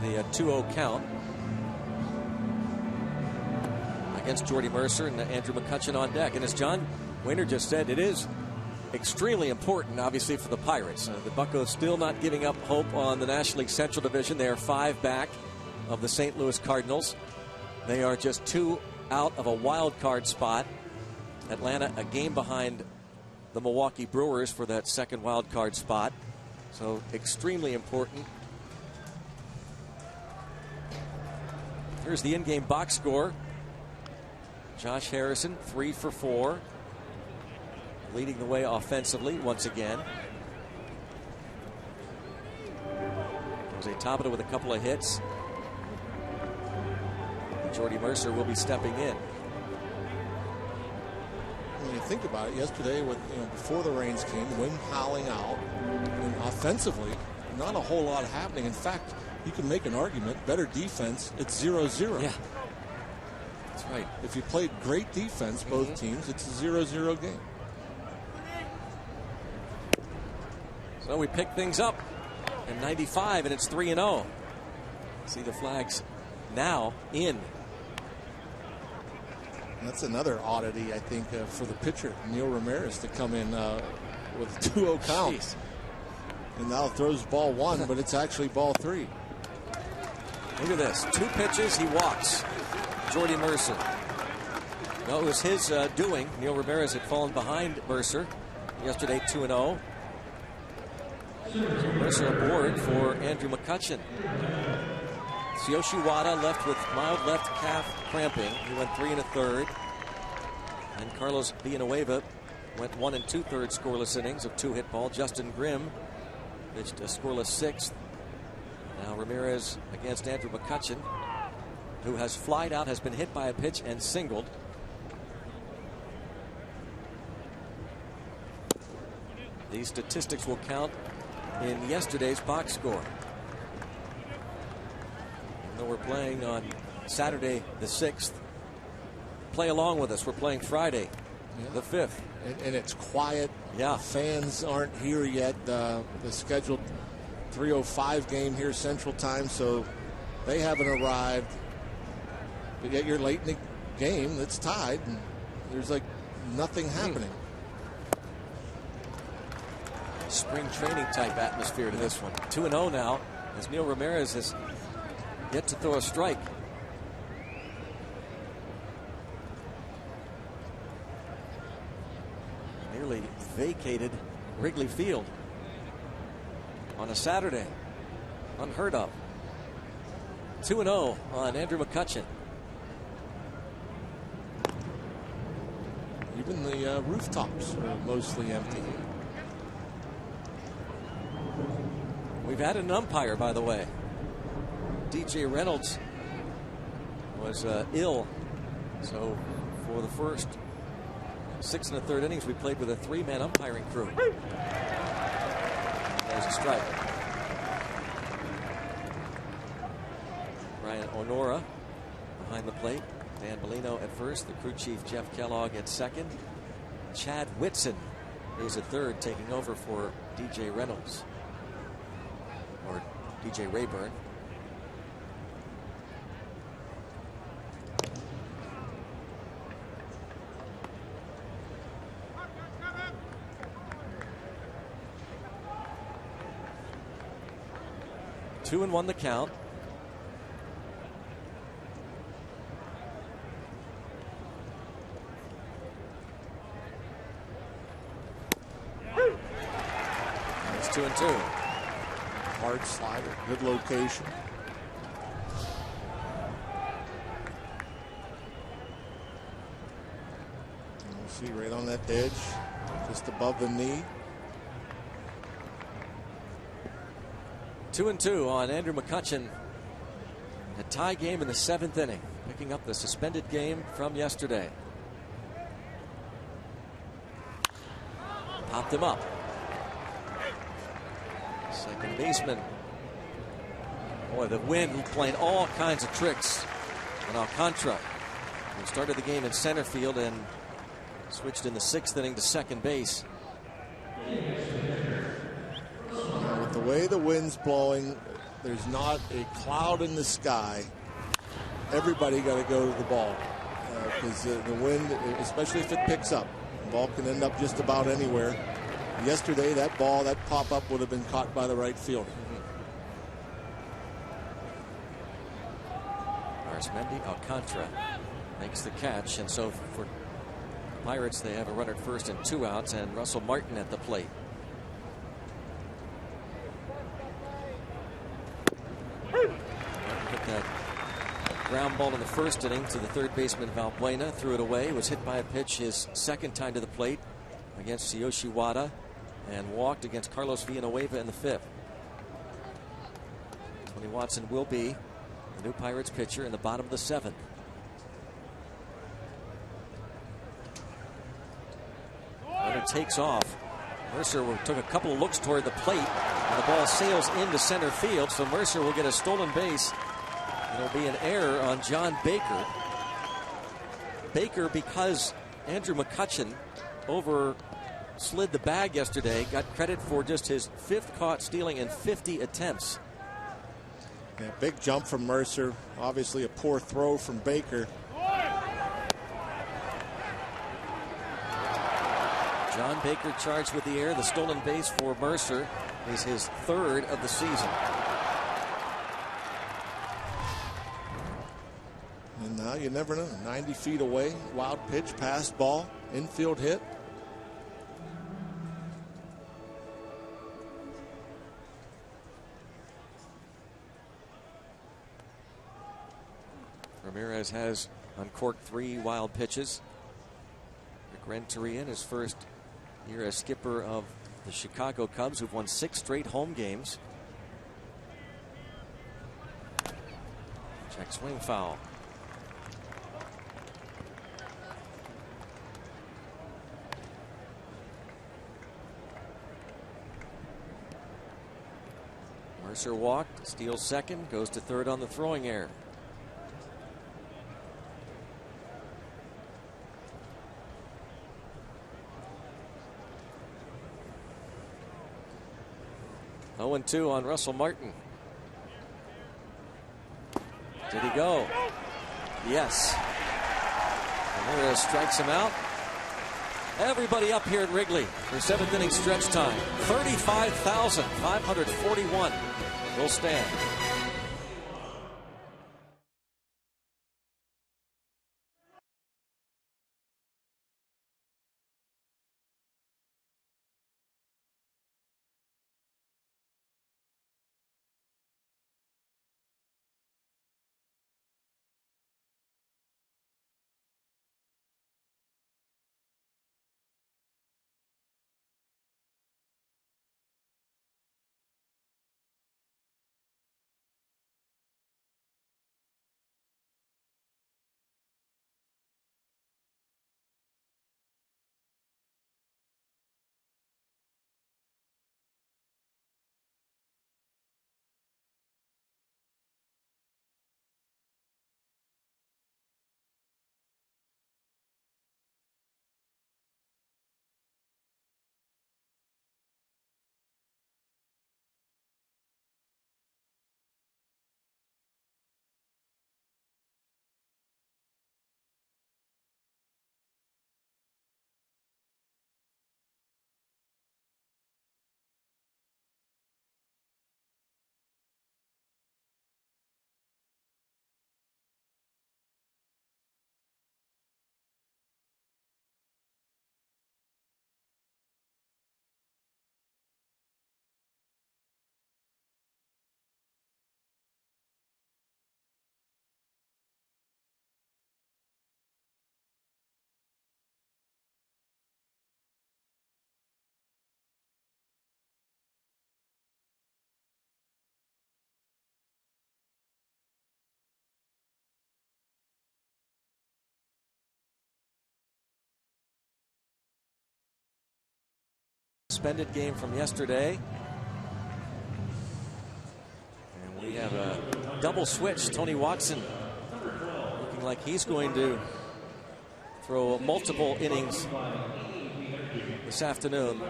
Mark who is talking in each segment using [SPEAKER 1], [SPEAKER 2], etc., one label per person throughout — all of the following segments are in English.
[SPEAKER 1] the 2-0 count against Jordy Mercer and Andrew McCutchen on deck. And as John Wehner just said, it is extremely important, obviously, for the Pirates. The Buccos still not giving up hope on the National League Central Division. They are 5 back of the St. Louis Cardinals. They are just 2 out of a wild card spot. Atlanta a game behind the Milwaukee Brewers for that second wild card spot. So extremely important. Here's the in-game box score. Josh Harrison, 3 for 4. Leading the way offensively once again. Jose Tabata with a couple of hits. Jordy Mercer will be stepping in.
[SPEAKER 2] When you think about it, yesterday, with before the rains came, the wind howling out, and offensively, not a whole lot happening. In fact, you can make an argument: better defense. It's 0-0.
[SPEAKER 1] Yeah, that's right.
[SPEAKER 2] If you played great defense, both teams, it's a 0-0 game.
[SPEAKER 1] So we pick things up in 95, and it's 3-0. See the flags now in.
[SPEAKER 2] That's another oddity, I think, for the pitcher, Neil Ramirez, to come in with a 2-0 count.
[SPEAKER 1] Jeez.
[SPEAKER 2] And now throws ball 1, but it's actually ball 3.
[SPEAKER 1] Look at this. 2 pitches, he walks. Jordy Mercer. No, it was his doing. Neil Ramirez had fallen behind Mercer yesterday, 2-0. So Mercer aboard for Andrew McCutchen. Tsuyoshi Wada left with mild left calf cramping. He went 3 1/3. And Carlos Villanueva went 1 2/3 scoreless innings of 2 hit ball. Justin Grimm pitched a scoreless 6th. Now Ramirez against Andrew McCutchen, who has flied out, has been hit by a pitch and singled. These statistics will count in yesterday's box score. We're playing on Saturday the 6th. Play along with us. We're playing Friday the 5th.
[SPEAKER 2] And it's quiet.
[SPEAKER 1] Yeah.
[SPEAKER 2] Fans aren't here yet. The scheduled 3:05 game here Central Time, so they haven't arrived. But yet you're late in the game that's tied, and there's like nothing happening.
[SPEAKER 1] Spring training type atmosphere to this one. 2-0 now, as Neil Ramirez has yet to throw a strike. Nearly vacated Wrigley Field on a Saturday. Unheard of. 2-0 on Andrew McCutchen.
[SPEAKER 2] Even the rooftops are mostly empty.
[SPEAKER 1] We've had an umpire, by the way. DJ Reynolds was ill, so for the first 6 1/3 innings we played with a 3-man umpiring crew. There's a strike. Ryan Onora behind the plate. Dan Bellino at first. The crew chief Jeff Kellogg at second. Chad Whitson is at third, taking over for DJ Reynolds, or DJ Rayburn. Two and 1 the count. It's 2-2.
[SPEAKER 2] Hard slider, good location. And you see right on that edge, just above the knee.
[SPEAKER 1] 2-2 on Andrew McCutchen. A tie game in the 7th inning, picking up the suspended game from yesterday. Popped him up. Second baseman. Boy, the wind playing all kinds of tricks on Alcantara. He started the game in center field and switched in the 6th inning to second base.
[SPEAKER 2] With the way the wind's blowing, there's not a cloud in the sky, everybody got to go to the ball. Because the wind, especially if it picks up, the ball can end up just about anywhere. Yesterday, that ball, that pop-up would have been caught by the right fielder.
[SPEAKER 1] Arismendi Alcantara makes the catch, and so for the Pirates, they have a runner at first and 2 outs, and Russell Martin at the plate. Martin hit that ground ball in the first inning to the third baseman Valbuena, threw it away, was hit by a pitch his second time to the plate against Yoshi Wada, and walked against Carlos Villanueva in the 5th. Tony Watson will be the new Pirates pitcher in the bottom of the 7th. Runner takes off. Mercer took a couple of looks toward the plate, and the ball sails into center field, so Mercer will get a stolen base. It'll be an error on John Baker. Baker, because Andrew McCutchen slid the bag yesterday, got credit for just his 5th caught stealing in 50 attempts.
[SPEAKER 2] Yeah, big jump from Mercer. Obviously a poor throw from Baker.
[SPEAKER 1] John Baker charged with the error. The stolen base for Mercer is his 3rd of the season.
[SPEAKER 2] And now you never know. 90 feet away, wild pitch, pass ball, infield hit.
[SPEAKER 1] Ramirez has uncorked 3 wild pitches. Rick Renteria in his first year as skipper of the Chicago Cubs, who've won 6 straight home games. Check swing foul. Mercer walked, steals second, goes to third on the throwing error. Oh, 0-2 on Russell Martin. Did he go? Yes. Ramirez strikes him out. Everybody up here at Wrigley for 7th inning stretch time. 35,541 will stand. Suspended game from yesterday. And we have a double switch. Tony Watson looking like he's going to throw multiple innings this afternoon.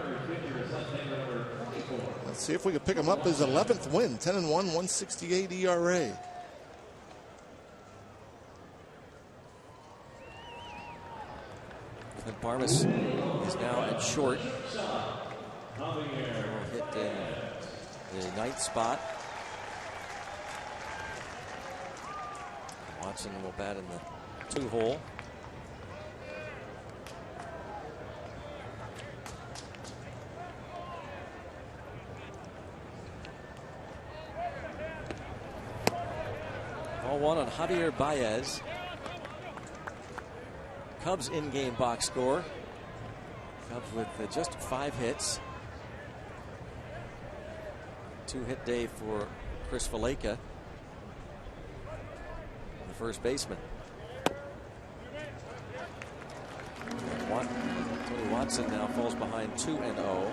[SPEAKER 2] Let's see if we can pick him up his 11th win. 10-1, 168 ERA.
[SPEAKER 1] And Barmes is now at short. He'll hit in the ninth spot. Watson will bat in the 2-hole. Ball one on Javier Baez. Cubs in-game box score. Cubs with just 5 hits. 2-hit day for Chris Valaika, the first baseman. Tony Watson now falls behind 2-0.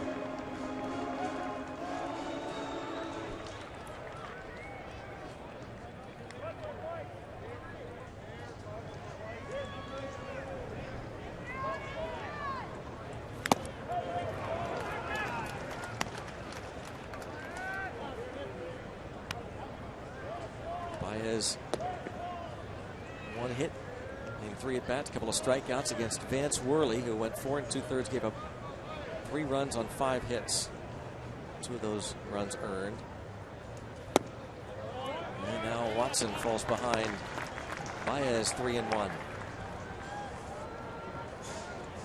[SPEAKER 1] Baez, 1 hit in 3 at-bats, a couple of strikeouts against Vance Worley, who went 4 2/3, gave up 3 runs on 5 hits. 2 of those runs earned. And now Watson falls behind Baez, 3-1.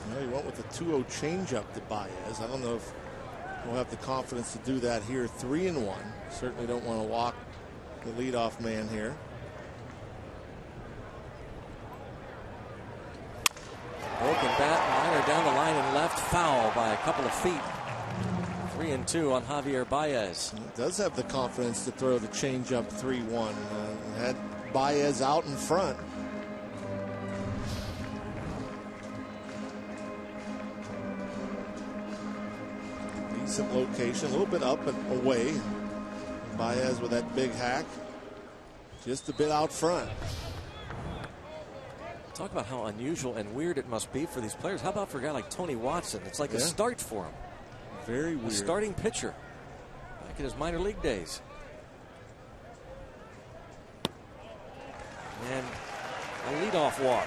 [SPEAKER 2] Well, he went with a 2-0 changeup to Baez. I don't know if we'll have the confidence to do that here. 3-1. Certainly don't want to walk the leadoff man here.
[SPEAKER 1] Broken bat, liner down the line and left, foul by a couple of feet. 3-2 on Javier Baez.
[SPEAKER 2] He does have the confidence to throw the changeup 3-1. Had Baez out in front. Decent location, a little bit up and away. Baez with that big hack, just a bit out front.
[SPEAKER 1] Talk about how unusual and weird it must be for these players. How about for a guy like Tony Watson? It's like a start for him.
[SPEAKER 2] Very weird.
[SPEAKER 1] A starting pitcher back in his minor league days. And a leadoff walk.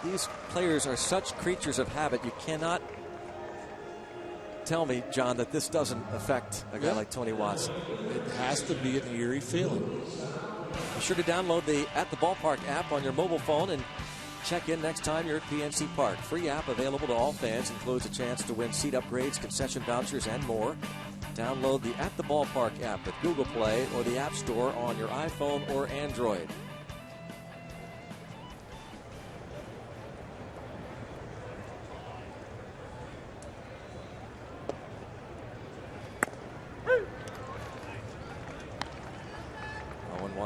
[SPEAKER 1] These players are such creatures of habit. You cannot tell me, John, that this doesn't affect a guy like Tony Watson.
[SPEAKER 2] It has to be an eerie feeling.
[SPEAKER 1] Be sure to download the At the Ballpark app on your mobile phone and check in next time you're at PNC Park. Free app available to all fans. Includes a chance to win seat upgrades, concession vouchers, and more. Download the At the Ballpark app at Google Play or the App Store on your iPhone or Android.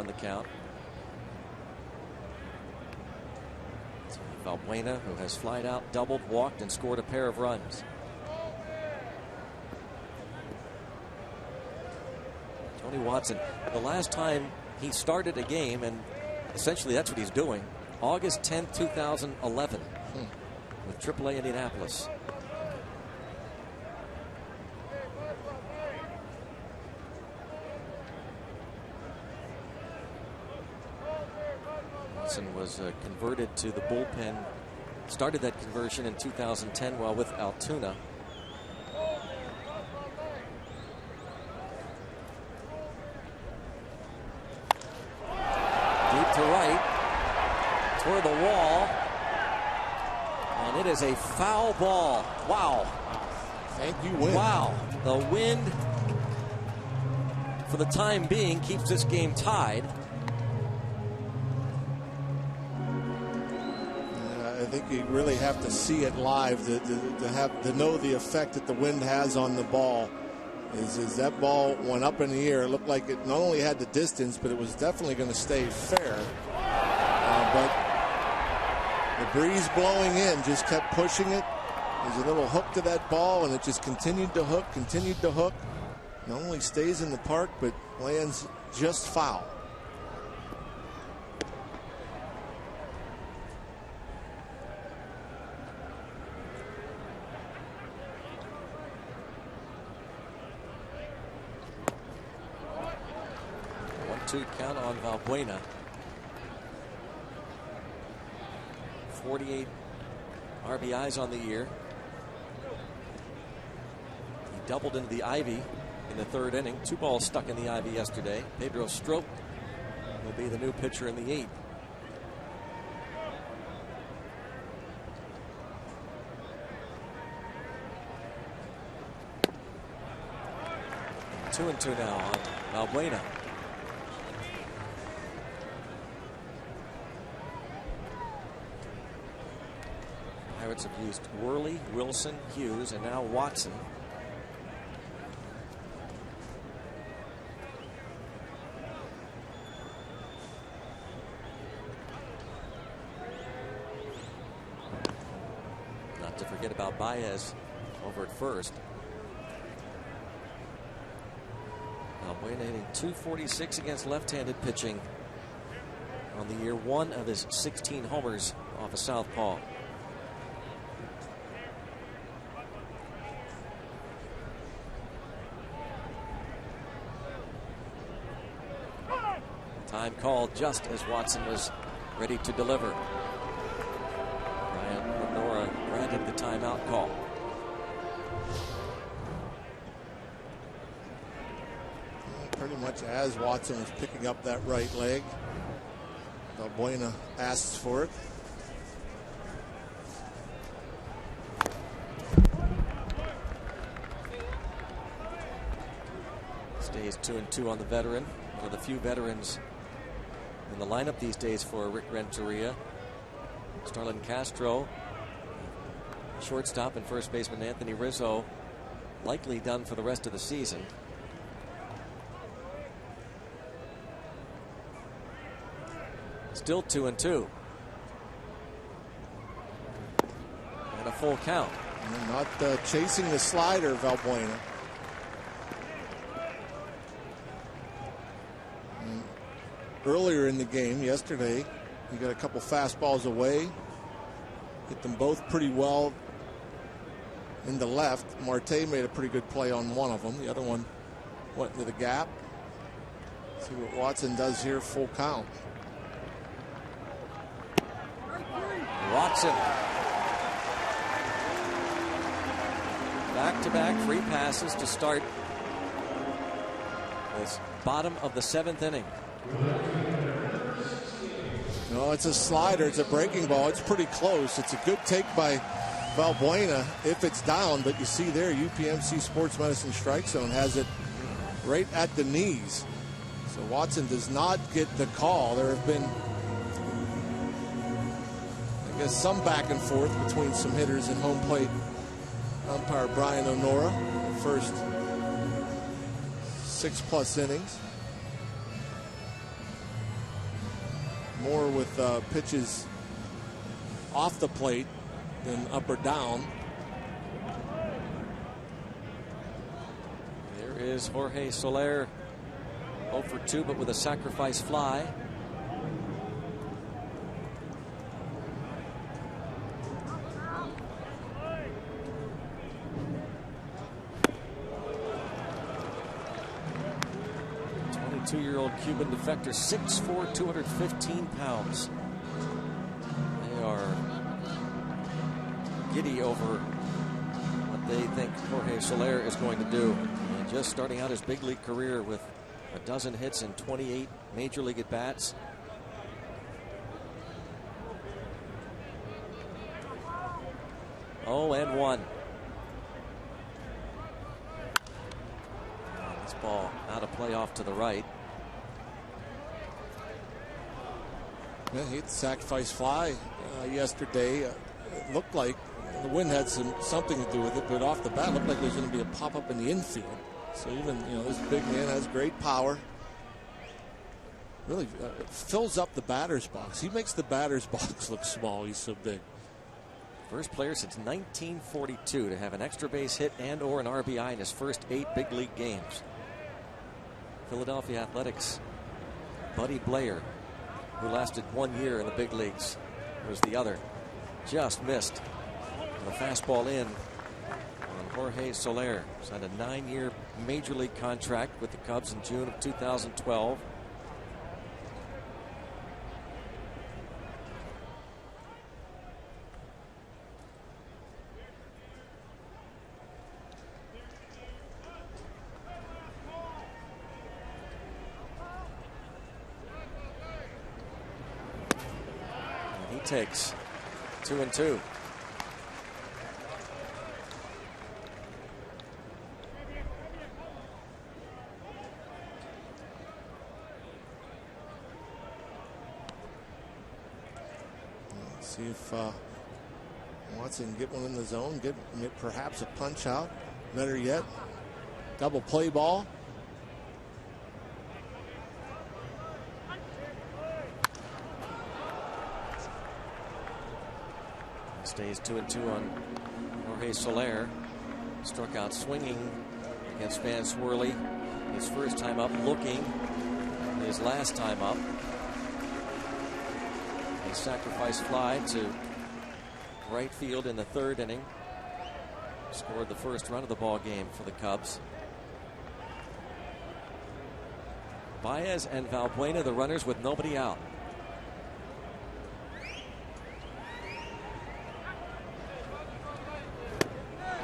[SPEAKER 1] The count. Valbuena, who has flied out, doubled, walked, and scored a pair of runs. Tony Watson, the last time he started a game, and essentially that's what he's doing, August 10th, 2011, with AAA Indianapolis. Was converted to the bullpen, started that conversion in 2010 while with Altoona. Deep to right, toward the wall, and it is a foul ball. Wow.
[SPEAKER 2] Thank you, wind.
[SPEAKER 1] Wow. The wind, for the time being, keeps this game tied.
[SPEAKER 2] I think you really have to see it live to know the effect that the wind has on the ball. Is that ball went up in the air. It looked like it not only had the distance, but it was definitely going to stay fair. But the breeze blowing in just kept pushing it. There's a little hook to that ball, and it just continued to hook, Not only stays in the park, but lands just foul.
[SPEAKER 1] 2-2 count on Valbuena. 48 RBIs on the year. He doubled into the ivy in the third inning. 2 balls stuck in the ivy yesterday. Pedro Strop will be the new pitcher in the 8th. Two and two now on Valbuena. Pirates have used Worley, Wilson, Hughes, and now Watson. Not to forget about Baez over at first. Valbuena hitting .246 against left-handed pitching on the year. 1 of his 16 homers off a southpaw. Time called just as Watson was ready to deliver. Brian Lenora granted the timeout call.
[SPEAKER 2] Pretty much as Watson was picking up that right leg, Valbuena asks for it.
[SPEAKER 1] Stays 2-2 on the veteran. One of the few veterans in the lineup these days for Rick Renteria. Starlin Castro, shortstop, and first baseman Anthony Rizzo likely done for the rest of the season. Still 2-2. And a full count.
[SPEAKER 2] And not chasing the slider, Valbuena. Earlier in the game yesterday, he got a couple fastballs away. Hit them both pretty well in the left. Marte made a pretty good play on one of them. The other one went into the gap. See what Watson does here, full count.
[SPEAKER 1] Watson. Back-to-back free passes to start this bottom of the 7th inning.
[SPEAKER 2] No, it's a slider. It's a breaking ball. It's pretty close. It's a good take by Valbuena if it's down. But you see there, UPMC Sports Medicine Strike Zone has it right at the knees. So Watson does not get the call. There have been, I guess, some back and forth between some hitters and home plate umpire Brian Onora in the first 6+ innings. More with pitches off the plate than up or down.
[SPEAKER 1] There is Jorge Soler, 0 for 2, but with a sacrifice fly. Two-year-old Cuban defector, 6'4", 215 pounds. They are giddy over what they think Jorge Soler is going to do. And just starting out his big league career with a dozen hits and 28 major league at-bats. Oh, and 1. This ball out of play off to the right.
[SPEAKER 2] Yeah, he hit the sacrifice fly yesterday. It looked like the wind had something to do with it, but off the bat, it looked like there was going to be a pop-up in the infield. So even, this big man has great power. Really fills up the batter's box. He makes the batter's box look small. He's so big.
[SPEAKER 1] First player since 1942 to have an extra base hit and or an RBI in his first 8 big league games. Philadelphia Athletics, Buddy Blair, who lasted 1 year in the big leagues, was the other. Just missed the fastball in on Jorge Soler. Signed a 9-year major league contract with the Cubs in June of 2012. takes. 2-2.
[SPEAKER 2] See if Watson can get one in the zone, get perhaps a punch out. Better yet, double play ball.
[SPEAKER 1] Stays 2-2 on Jorge Soler. Struck out swinging against Van Swirly. His first time up, looking. His last time up. A sacrifice fly to right field in the third inning. Scored the first run of the ball game for the Cubs. Baez and Valbuena, the runners, with nobody out.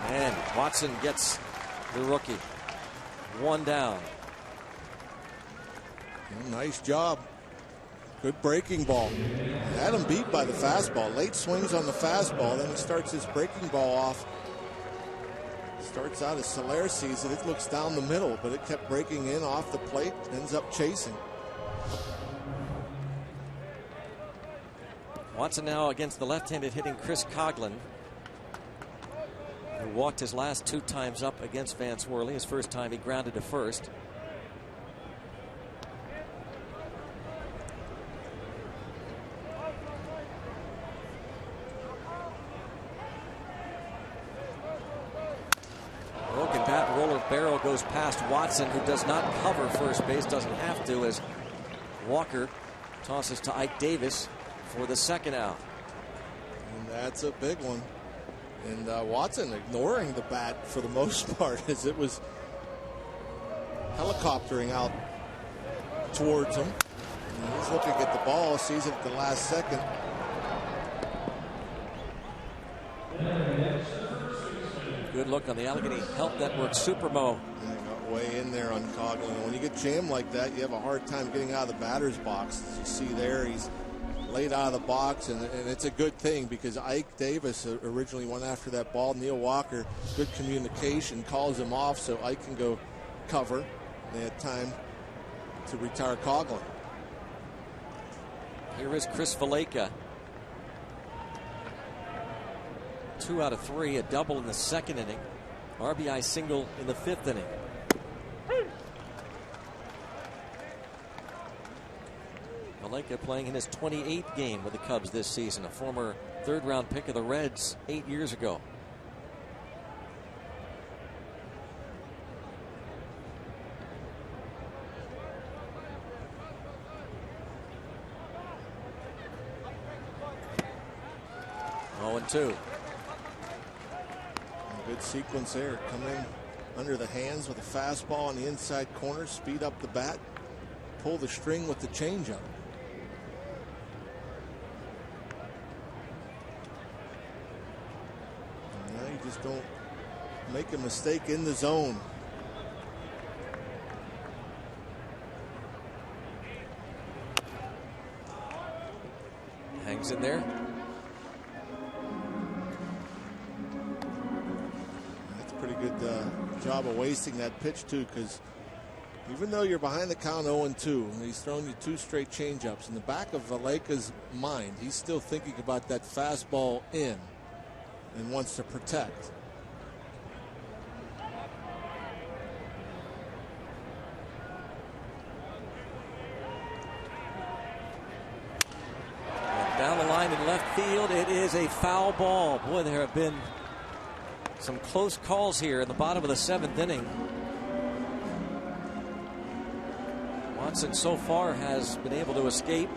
[SPEAKER 1] And Watson gets the rookie. One down.
[SPEAKER 2] Nice job. Good breaking ball. Had him beat by the fastball. Late swings on the fastball. Then he starts his breaking ball off. Starts out as Soler sees it. It looks down the middle, but it kept breaking in off the plate. Ends up chasing.
[SPEAKER 1] Watson now against the left-handed hitting Chris Coghlan, who walked his last 2 times up against Van Swirly. His first time he grounded to first. Broken bat, roller barrel goes past Watson, who does not cover first base, doesn't have to, as Walker tosses to Ike Davis for the second out.
[SPEAKER 2] And that's a big one. And Watson ignoring the bat for the most part, as it was helicoptering out towards him. And he's looking at the ball, sees it at the last second.
[SPEAKER 1] Good look on the Allegheny Health Network Supermo.
[SPEAKER 2] Yeah, got way in there on Coghlan. When you get jammed like that, you have a hard time getting out of the batter's box. As you see there, he's laid out of the box, and it's a good thing, because Ike Davis originally went after that ball. Neil Walker, good communication, calls him off so Ike can go cover. They had time to retire Coghlan.
[SPEAKER 1] Here is Chris Valaika. 2 out of 3, a double in the second inning. RBI single in the 5th inning. Valaika playing in his 28th game with the Cubs this season, a former 3rd-round pick of the Reds 8 years ago. Oh, and 2.
[SPEAKER 2] Good sequence there. Come in under the hands with a fastball on the inside corner, speed up the bat, pull the string with the changeup. Now you just don't make a mistake in the zone.
[SPEAKER 1] Hangs in there.
[SPEAKER 2] Pretty good job of wasting that pitch too, because even though you're behind the count 0-2, he's thrown you 2 straight changeups. In the back of Valaika's mind, he's still thinking about that fastball in and wants to protect.
[SPEAKER 1] And down the line in left field, it is a foul ball. Boy, there have been some close calls here in the bottom of the 7th inning. Watson so far has been able to escape.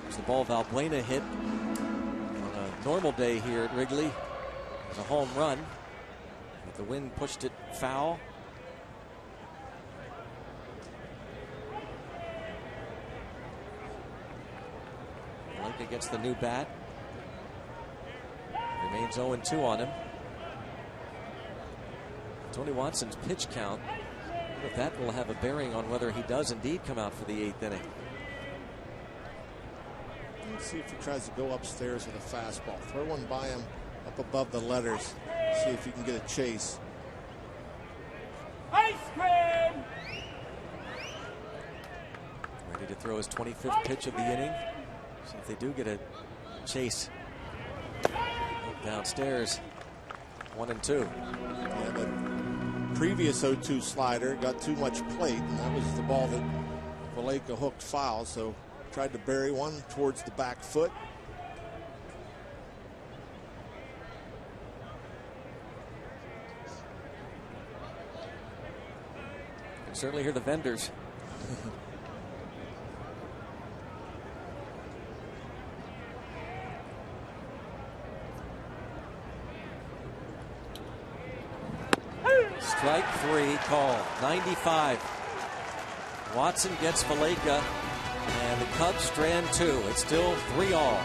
[SPEAKER 1] It's the ball Valbuena hit on a normal day here at Wrigley. It was a home run, but the wind pushed it foul. Valaika gets the new bat. Remains 0-2 on him. Tony Watson's pitch count, if that will have a bearing on whether he does indeed come out for the 8th inning.
[SPEAKER 2] Let's see if he tries to go upstairs with a fastball. Throw one by him up above the letters. See if you can get a chase.
[SPEAKER 3] Ice cream!
[SPEAKER 1] Ready to throw his 25th pitch of the inning. See if they do get a chase. Downstairs. 1-2.
[SPEAKER 2] Yeah, the previous 0-2 slider got too much plate, and that was the ball that Valaika hooked foul, so tried to bury one towards the back foot.
[SPEAKER 1] You can certainly hear the vendors. Strike 3 call. 95. Watson gets Valaika, and the Cubs strand 2. It's still 3-all.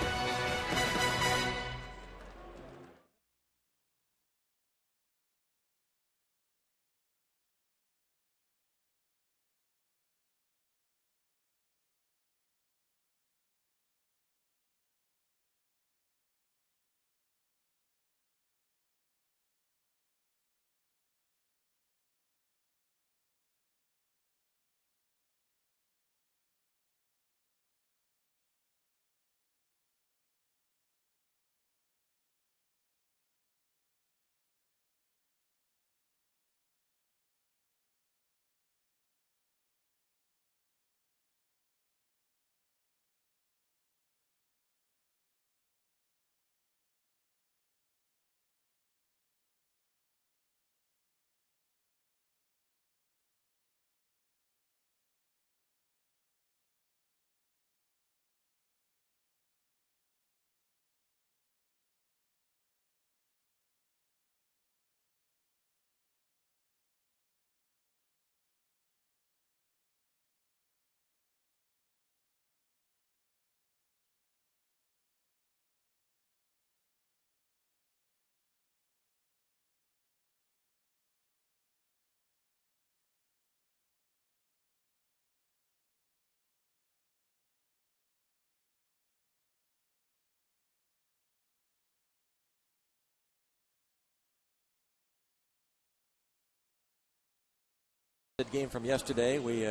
[SPEAKER 1] Game from yesterday. We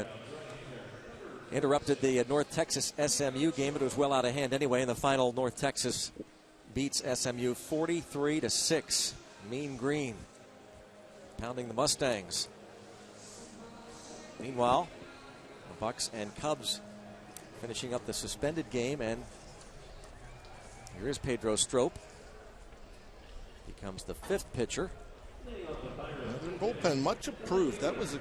[SPEAKER 1] interrupted the North Texas SMU game, but it was well out of hand anyway. In the final, North Texas beats SMU 43-6. Mean Green pounding the Mustangs. Meanwhile, the Bucks and Cubs finishing up the suspended game, and here is Pedro Strop. Becomes the 5th pitcher.
[SPEAKER 2] Their bullpen much improved. That was a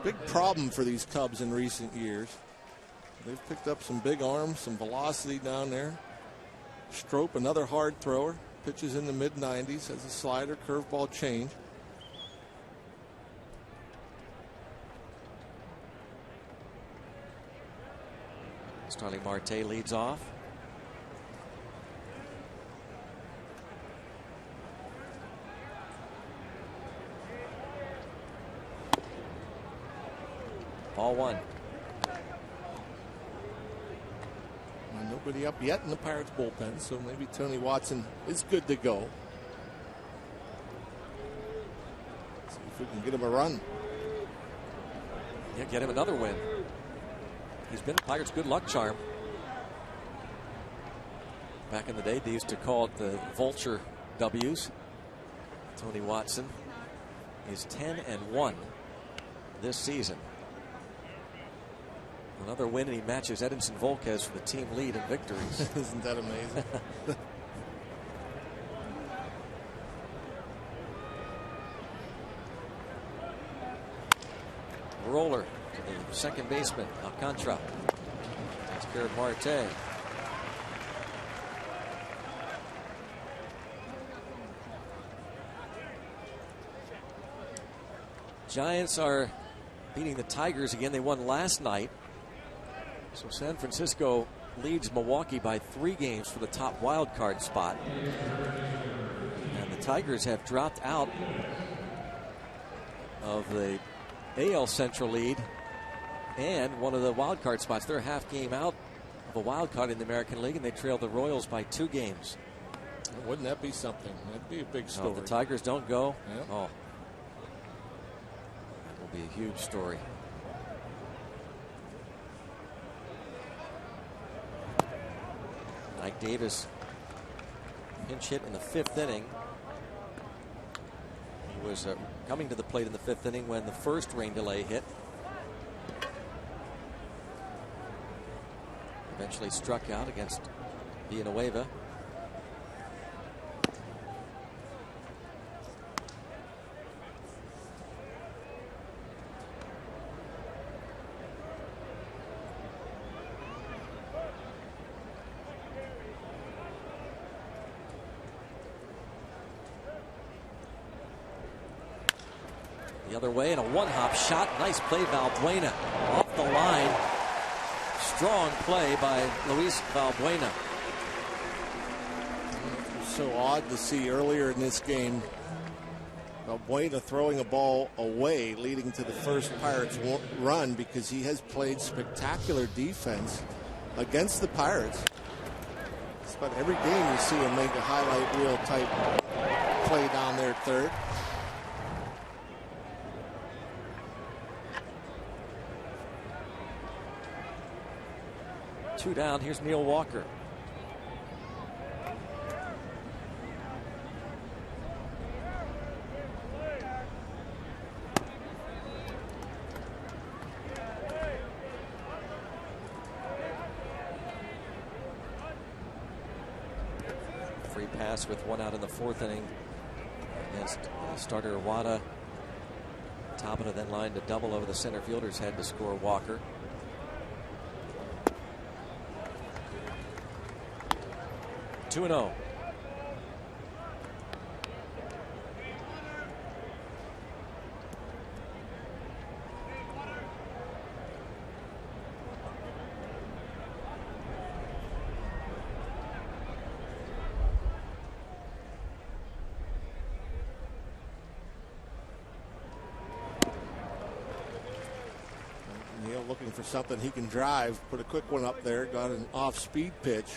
[SPEAKER 2] big problem for these Cubs in recent years. They've picked up some big arms, some velocity down there. Strop, another hard thrower, pitches in the mid-90s, has a slider, curveball change.
[SPEAKER 1] Starling Marte leads off. Ball 1.
[SPEAKER 2] Well, nobody up yet in the Pirates bullpen, so maybe Tony Watson is good to go. See if we can get him a run.
[SPEAKER 1] Yeah, get him another win. He's been Pirates' good luck charm. Back in the day, they used to call it the Vulture W's. Tony Watson is 10-1 this season. Another win, and he matches Edinson Volquez for the team lead in victories.
[SPEAKER 2] Isn't that amazing?
[SPEAKER 1] Roller to the second baseman, Alcantara. Takes care of Marte. Giants are beating the Tigers again. They won last night. So San Francisco leads Milwaukee by 3 games for the top wild card spot. And the Tigers have dropped out of the AL Central lead and one of the wild card spots. They're a half game out of a wild card in the American League, and they trail the Royals by 2 games.
[SPEAKER 2] Wouldn't that be something? That'd be a big story.
[SPEAKER 1] No, if the Tigers don't go,
[SPEAKER 2] yep.
[SPEAKER 1] Oh, that will be a huge story. Mike Davis pinch hit in the 5th inning. He was coming to the plate in the 5th inning when the first rain delay hit. Eventually struck out against Villanueva. The other way, and a one-hop shot. Nice play, Valbuena. Off the line. Strong play by Luis Valbuena.
[SPEAKER 2] It was so odd to see earlier in this game Valbuena throwing a ball away, leading to the first Pirates run, because he has played spectacular defense against the Pirates. Just about every game you see him make a highlight reel type play down there at third.
[SPEAKER 1] Two down. Here's Neil Walker. Free pass with 1 out in the 4th inning against starter Wada. Tapia then lined a double over the center fielder's head to score Walker. Two and 0.
[SPEAKER 2] Neil looking for something he can drive. Put a quick one up there. Got an off-speed pitch.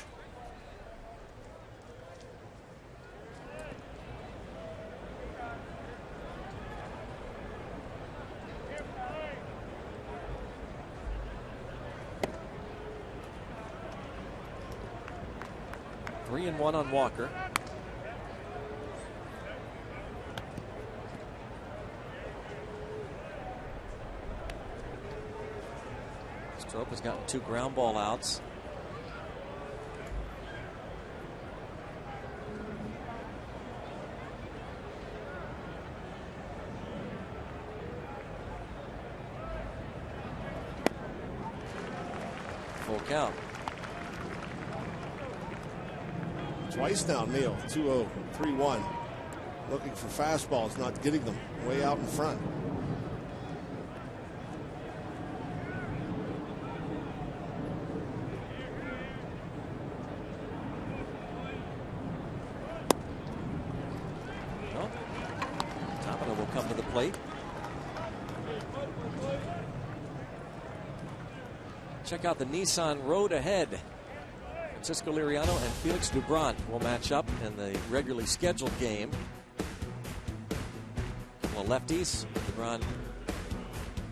[SPEAKER 1] Three and 1 on Walker. Strop has gotten 2 ground ball outs. Full count.
[SPEAKER 2] Twice now, Neil. 2-0, 3-1. Looking for fastballs, not getting them. Way out in front.
[SPEAKER 1] Well, Tapia will come to the plate. Check out the Nissan Road Ahead. Francisco Liriano and Felix Doubront will match up in the regularly scheduled game. A couple of lefties. Doubront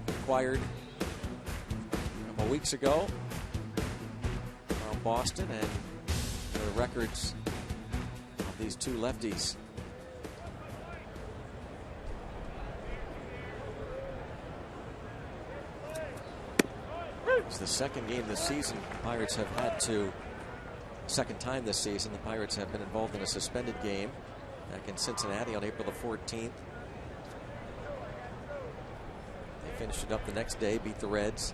[SPEAKER 1] acquired a couple of weeks ago from Boston, and the records of these 2 lefties. It's the second game this season the Pirates have had to. Second time this season the Pirates have been involved in a suspended game back in Cincinnati on April the 14th. They finished it up the next day, beat the Reds.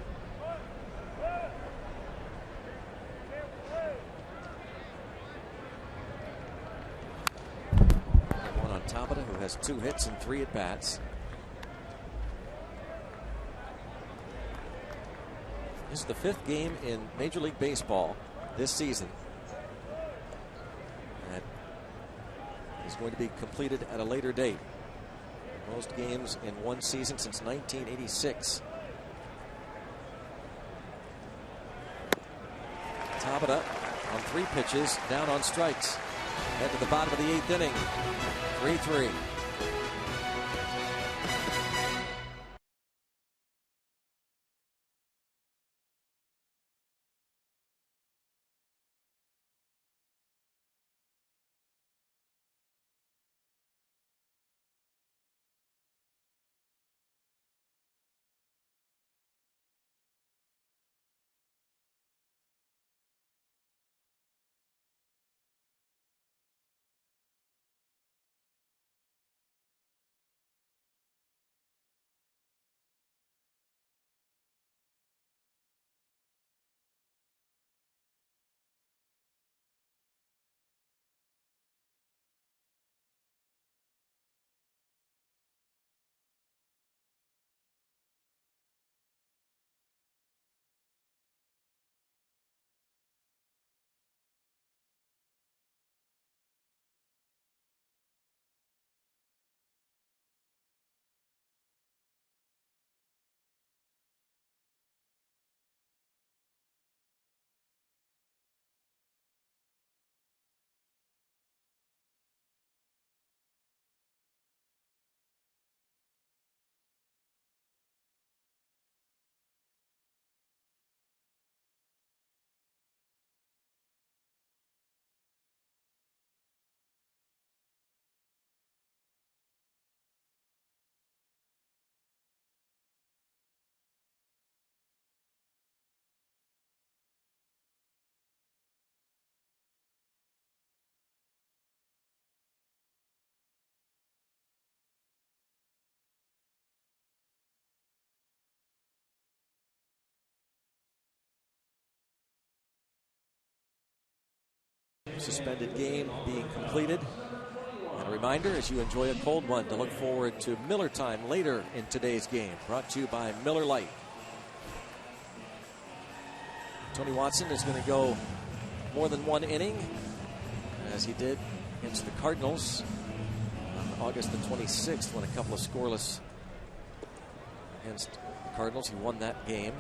[SPEAKER 1] And 1 on Tapia, who has 2 hits and 3 at bats. This is the 5th game in Major League Baseball this season that is going to be completed at a later date. Most games in one season since 1986. Tabata on 3 pitches, down on strikes. Head to the bottom of the 8th inning. 3-3. Suspended game being completed. And a reminder, as you enjoy a cold one, to look forward to Miller time later in today's game. Brought to you by Miller Lite. Tony Watson is going to go more than 1 inning, as he did against the Cardinals on August the 26th, when a couple of scoreless against the Cardinals. He won that game.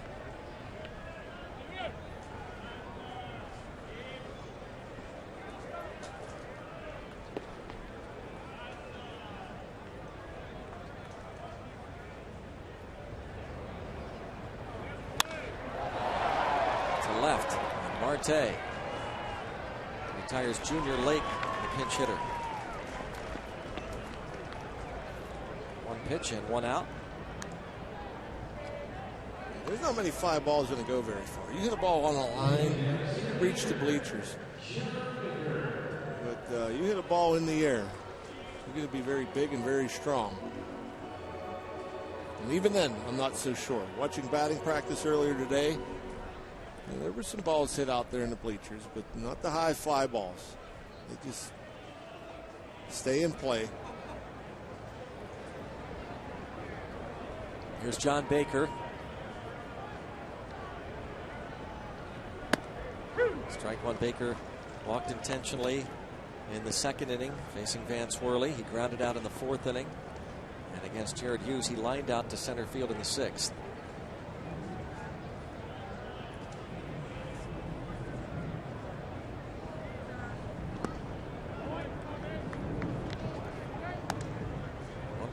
[SPEAKER 1] Marte retires Junior Lake, the pinch hitter. 1 pitch and 1 out.
[SPEAKER 2] There's not many fly balls going to go very far. You hit a ball on a line, you reach the bleachers. But you hit a ball in the air, you're going to be very big and very strong. And even then, I'm not so sure. Watching batting practice earlier today, there were some balls hit out there in the bleachers, but not the high fly balls. They just stay in play.
[SPEAKER 1] Here's John Baker. Strike 1. Baker walked intentionally in the 2nd inning, facing Van Swirly. He grounded out in the 4th inning. And against Jared Hughes, he lined out to center field in the 6th.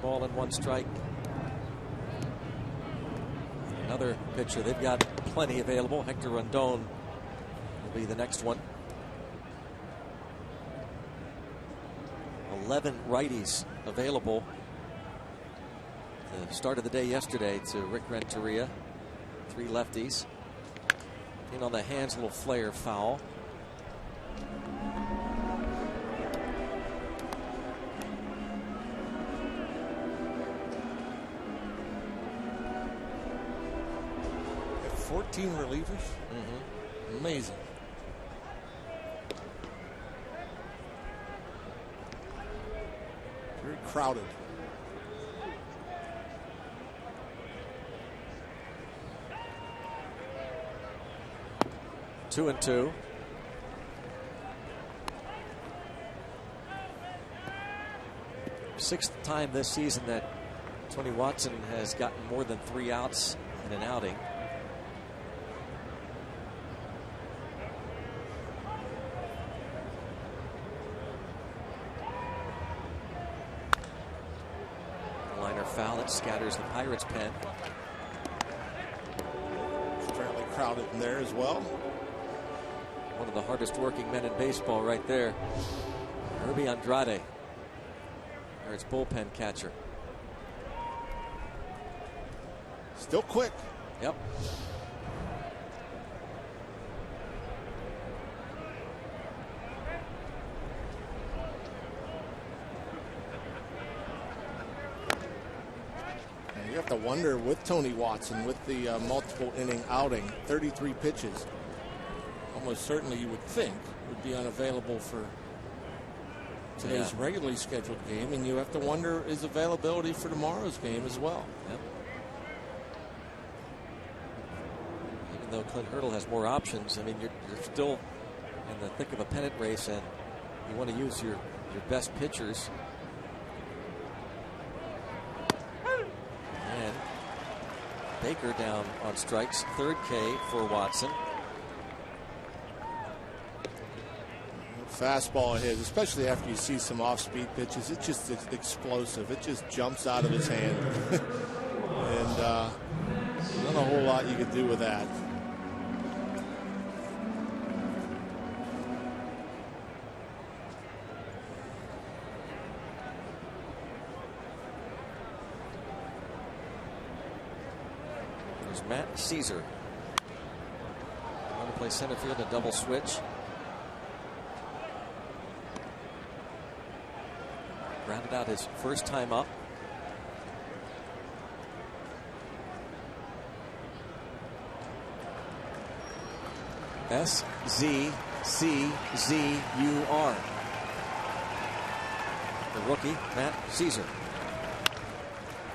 [SPEAKER 1] Ball and 1 strike. Another pitcher. They've got plenty available. Hector Rondon will be the next one. 11 righties available. The start of the day yesterday to Rick Renteria. 3 lefties. In on the hands, a little flare foul.
[SPEAKER 2] Relievers. Amazing. Very crowded.
[SPEAKER 1] Two and two. Sixth time this season that Tony Watson has gotten more than 3 outs in an outing. center foul that scatters the Pirates' pen.
[SPEAKER 2] Fairly crowded in there as well.
[SPEAKER 1] One of the hardest working men in baseball right there. Herbie Andrade. Pirates bullpen catcher.
[SPEAKER 2] Still quick.
[SPEAKER 1] Yep.
[SPEAKER 2] And you have to wonder with Tony Watson, with the multiple inning outing, 33 pitches, almost certainly you would think would be unavailable for today's regularly scheduled game, and you have to wonder his availability for tomorrow's game as well.
[SPEAKER 1] Yep. Even though Clint Hurdle has more options, I mean, you're still in the thick of a pennant race, and you want to use your best pitchers. And Baker down on strikes, third K for Watson.
[SPEAKER 2] Fastball ahead, especially after you see some off-speed pitches. It's just explosive. It just jumps out of his hand. And not a whole lot you could do with that.
[SPEAKER 1] There's Matt Caesar. Going to play center field, a double switch. Rounded out his first time up. S-Z-C-Z-U-R. The rookie, Matt Caesar.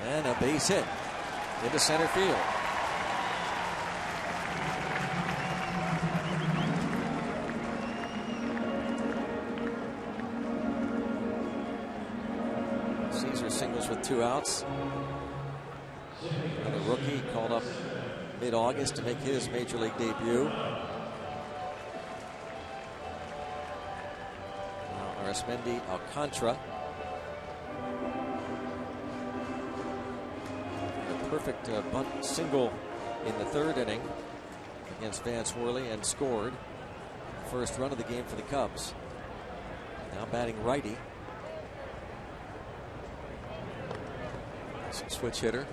[SPEAKER 1] And a base hit into center field. Singles with 2 outs. And the rookie called up mid-August to make his major league debut. Now Arismendi Alcantara. A perfect bunt single in the 3rd inning against Vance Worley and scored the first run of the game for the Cubs. Now batting righty. Switch hitter.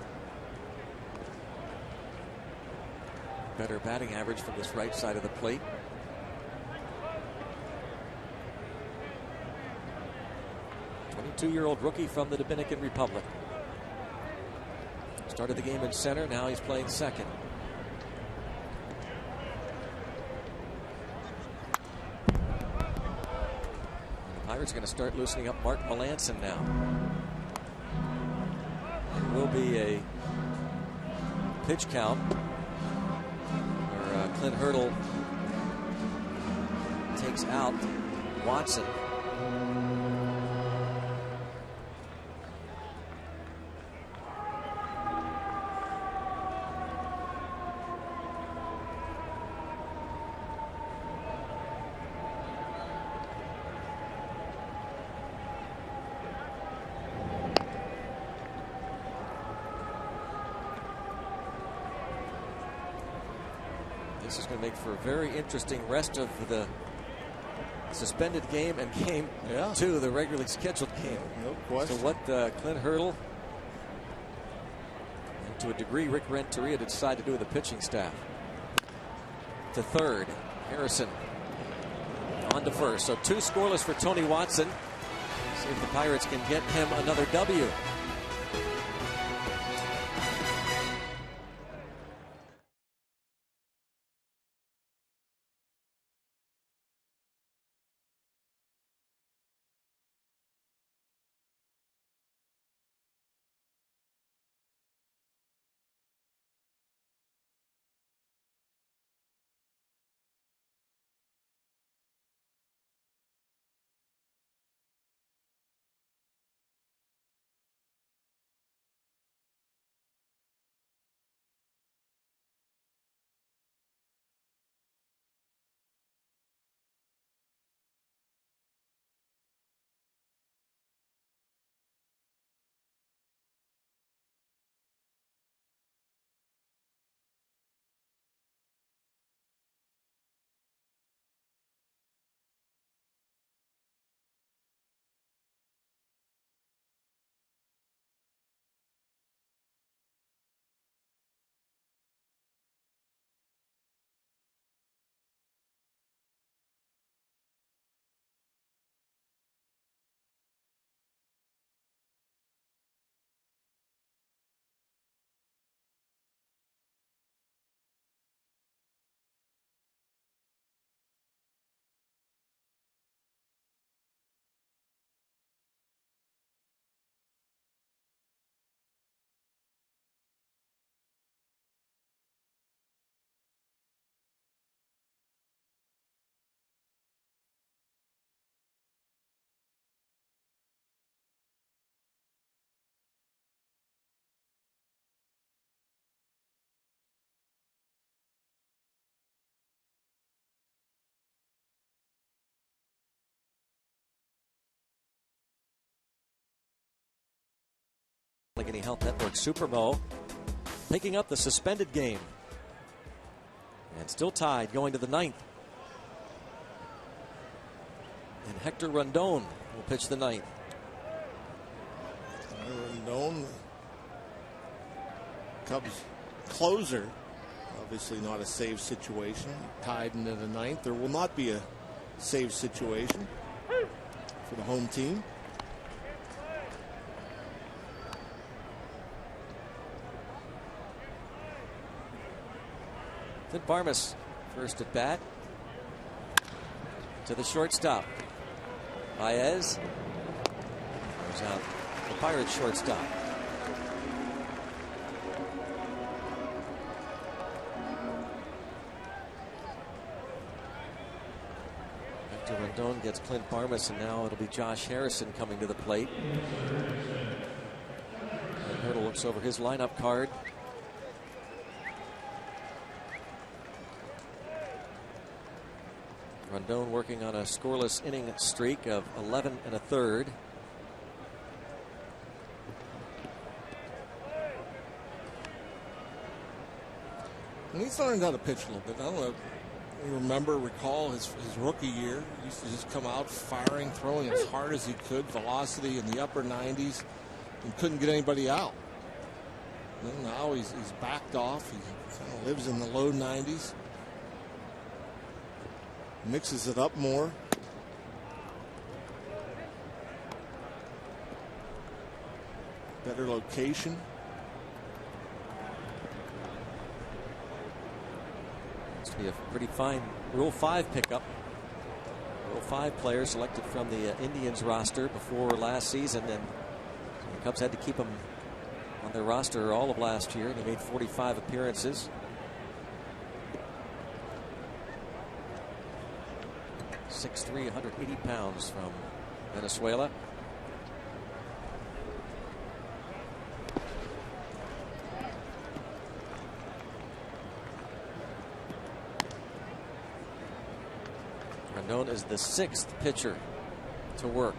[SPEAKER 1] Better batting average from this right side of the plate. '22-year-old rookie from the Dominican Republic. Started the game in center. Now he's playing second. The Pirates are going to start loosening up Mark Melancon now. Will be a pitch count where Clint Hurdle takes out Watson. This is going to make for a very interesting rest of the suspended game and game 2, the regularly scheduled game.
[SPEAKER 2] No question.
[SPEAKER 1] So what Clint Hurdle and to a degree Rick Renteria decide to do with the pitching staff. To third, Harrison on to first. So 2 scoreless for Tony Watson. See if the Pirates can get him another W. Allegheny Health Network Super Bowl, picking up the suspended game. And still tied going to the 9th. And Hector Rondon will pitch the 9th.
[SPEAKER 2] Rondon, Cubs closer. Obviously not a save situation. Tied into the 9th. There will not be a save situation for the home team.
[SPEAKER 1] Clint Barmas first at bat. To the shortstop. Baez goes out. The Pirates shortstop. Hector Rondon gets Clint Barmas, and now it'll be Josh Harrison coming to the plate. And Hurdle looks over his lineup card. Rondon working on a scoreless inning streak of 11 1/3.
[SPEAKER 2] And he's learned how to pitch a little bit. I don't know. You recall his rookie year. He used to just come out firing, throwing as hard as he could, velocity in the upper 90s, and couldn't get anybody out. And now he's backed off. He kind of lives in the low 90s. Mixes it up more. Better location.
[SPEAKER 1] Must be a pretty fine Rule 5 pickup. Rule 5 player selected from the Indians roster before last season, and the Cubs had to keep him on their roster all of last year, and he made 45 appearances. 6'3", 180 pounds from Venezuela. Rondon is the 6th pitcher to work.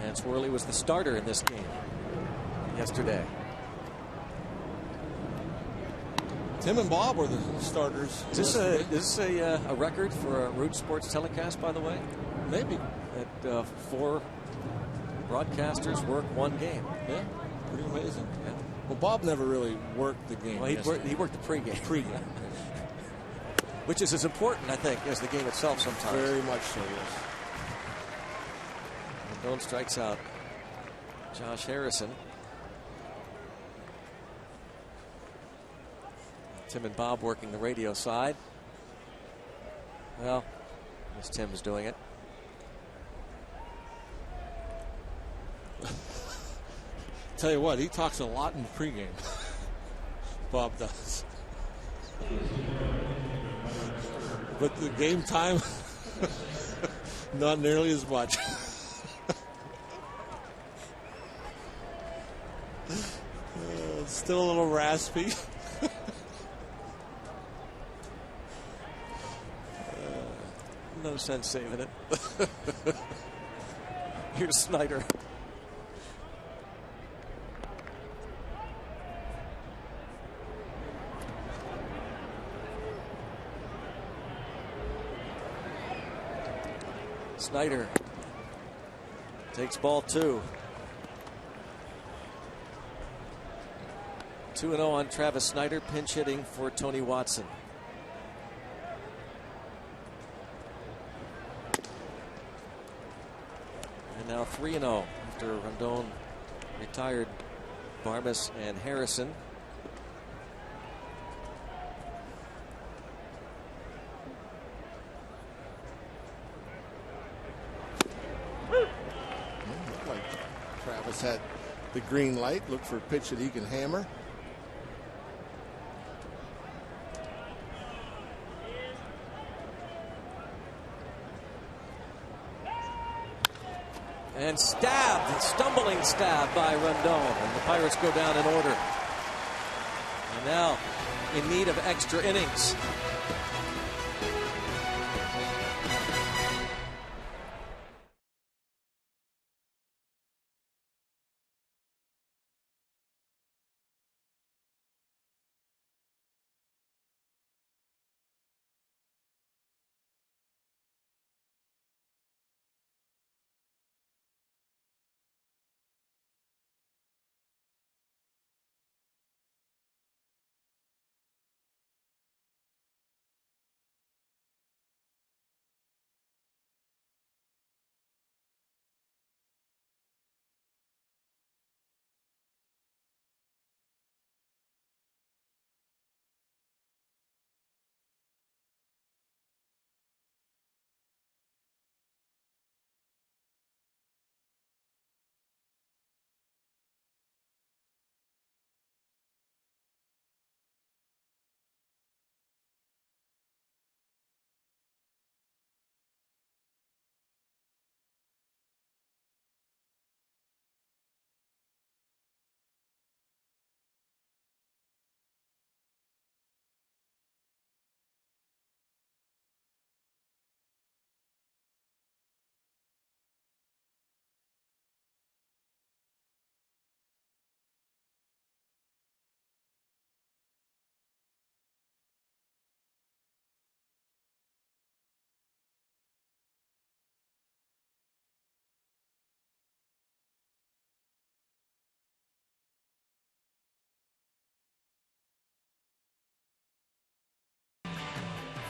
[SPEAKER 1] And Swirly was the starter in this game yesterday.
[SPEAKER 2] Tim and Bob were the starters.
[SPEAKER 1] Is this a record for a Root Sports telecast, by the way?
[SPEAKER 2] Maybe.
[SPEAKER 1] That 4 broadcasters work one game.
[SPEAKER 2] Yeah, pretty amazing.
[SPEAKER 1] Yeah.
[SPEAKER 2] Well, Bob never really worked the game.
[SPEAKER 1] Well, he worked the pregame.
[SPEAKER 2] Pregame.
[SPEAKER 1] Which is as important, I think, as the game itself sometimes.
[SPEAKER 2] Very much so, yes.
[SPEAKER 1] Rondon strikes out Josh Harrison. Tim and Bob working the radio side. Well, I guess Tim's doing it.
[SPEAKER 2] Tell you what, he talks a lot in the pregame. Bob does. But the game time, not nearly as much. Still a little raspy.
[SPEAKER 1] No sense saving it. Here's Snyder. Snyder takes ball 2. 2-0 on Travis Snyder, pinch hitting for Tony Watson. And now 3-0 after Rondon retired Barmas and Harrison.
[SPEAKER 2] Like Travis had the green light, looked for a pitch that he can hammer.
[SPEAKER 1] And stabbed, stumbling stab by Rondon, and the Pirates go down in order. And now in need of extra innings.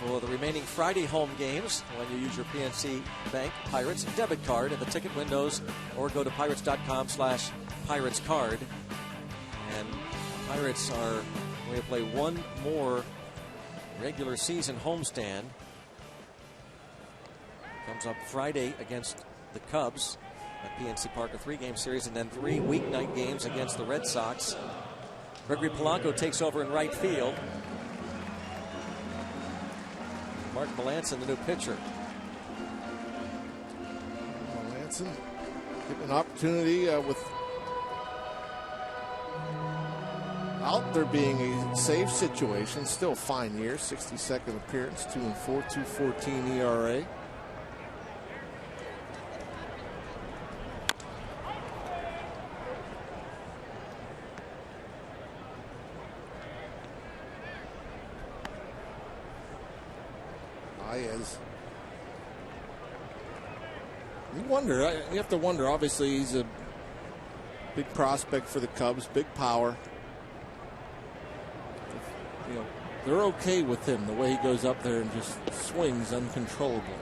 [SPEAKER 1] for the remaining Friday home games when you use your PNC Bank Pirates debit card at the ticket windows or go to pirates.com/piratescard. And Pirates are going to play one more regular season homestand. Comes up Friday against the Cubs at PNC Park, a 3-game series, and then 3 weeknight games against the Red Sox. Gregory Polanco takes over in right field. Mark Melancon, the new pitcher.
[SPEAKER 2] Melancon getting an opportunity without there being a save situation. Still a fine year, 62nd appearance, 2-4, 2.14 ERA. You have to wonder, obviously he's a big prospect for the Cubs, big power. You know, they're okay with him, the way he goes up there and just swings uncontrollably.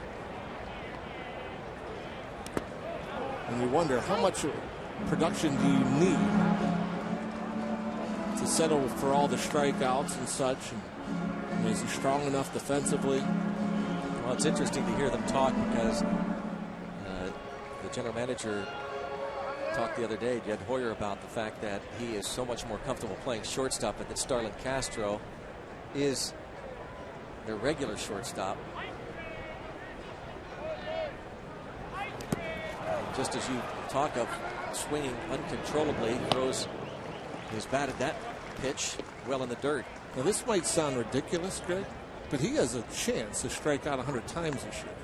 [SPEAKER 2] And you wonder, how much production do you need to settle for all the strikeouts and such? And is he strong enough defensively?
[SPEAKER 1] Well, it's interesting to hear them talk because the general manager talked the other day, Jed Hoyer, about the fact that he is so much more comfortable playing shortstop and that Starlin Castro is their regular shortstop. Just as you talk of swinging uncontrollably, throws his bat at that pitch well in the dirt.
[SPEAKER 2] Now this might sound ridiculous, Greg, but he has a chance to strike out 100 times this year.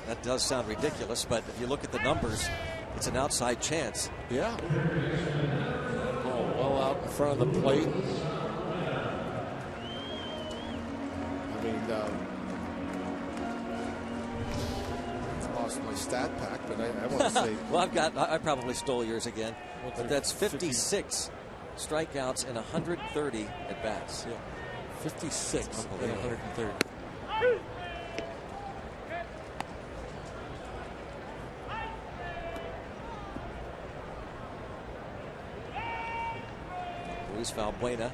[SPEAKER 1] That does sound ridiculous, but if you look at the numbers, it's an outside chance.
[SPEAKER 2] Yeah. Oh, well out in front of the plate. I mean, I lost my stat pack, but I want to say.
[SPEAKER 1] Well, I probably stole yours again. But that's 56 strikeouts and 130 at bats.
[SPEAKER 2] Yeah. 56 and 130.
[SPEAKER 1] Luis Valbuena.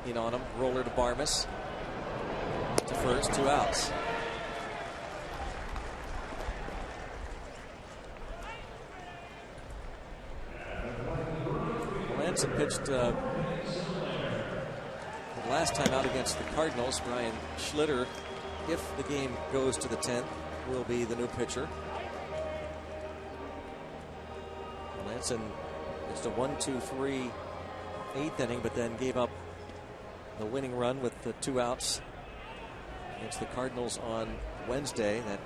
[SPEAKER 1] In on him, roller to Barmes. To first, 2 outs. Melancon pitched the last time out against the Cardinals. Brian Schlitter, if the game goes to the 10th, will be the new pitcher. Melancon pitched a 1-2-3 8th inning, but then gave up the winning run with the 2 outs against the Cardinals on Wednesday. That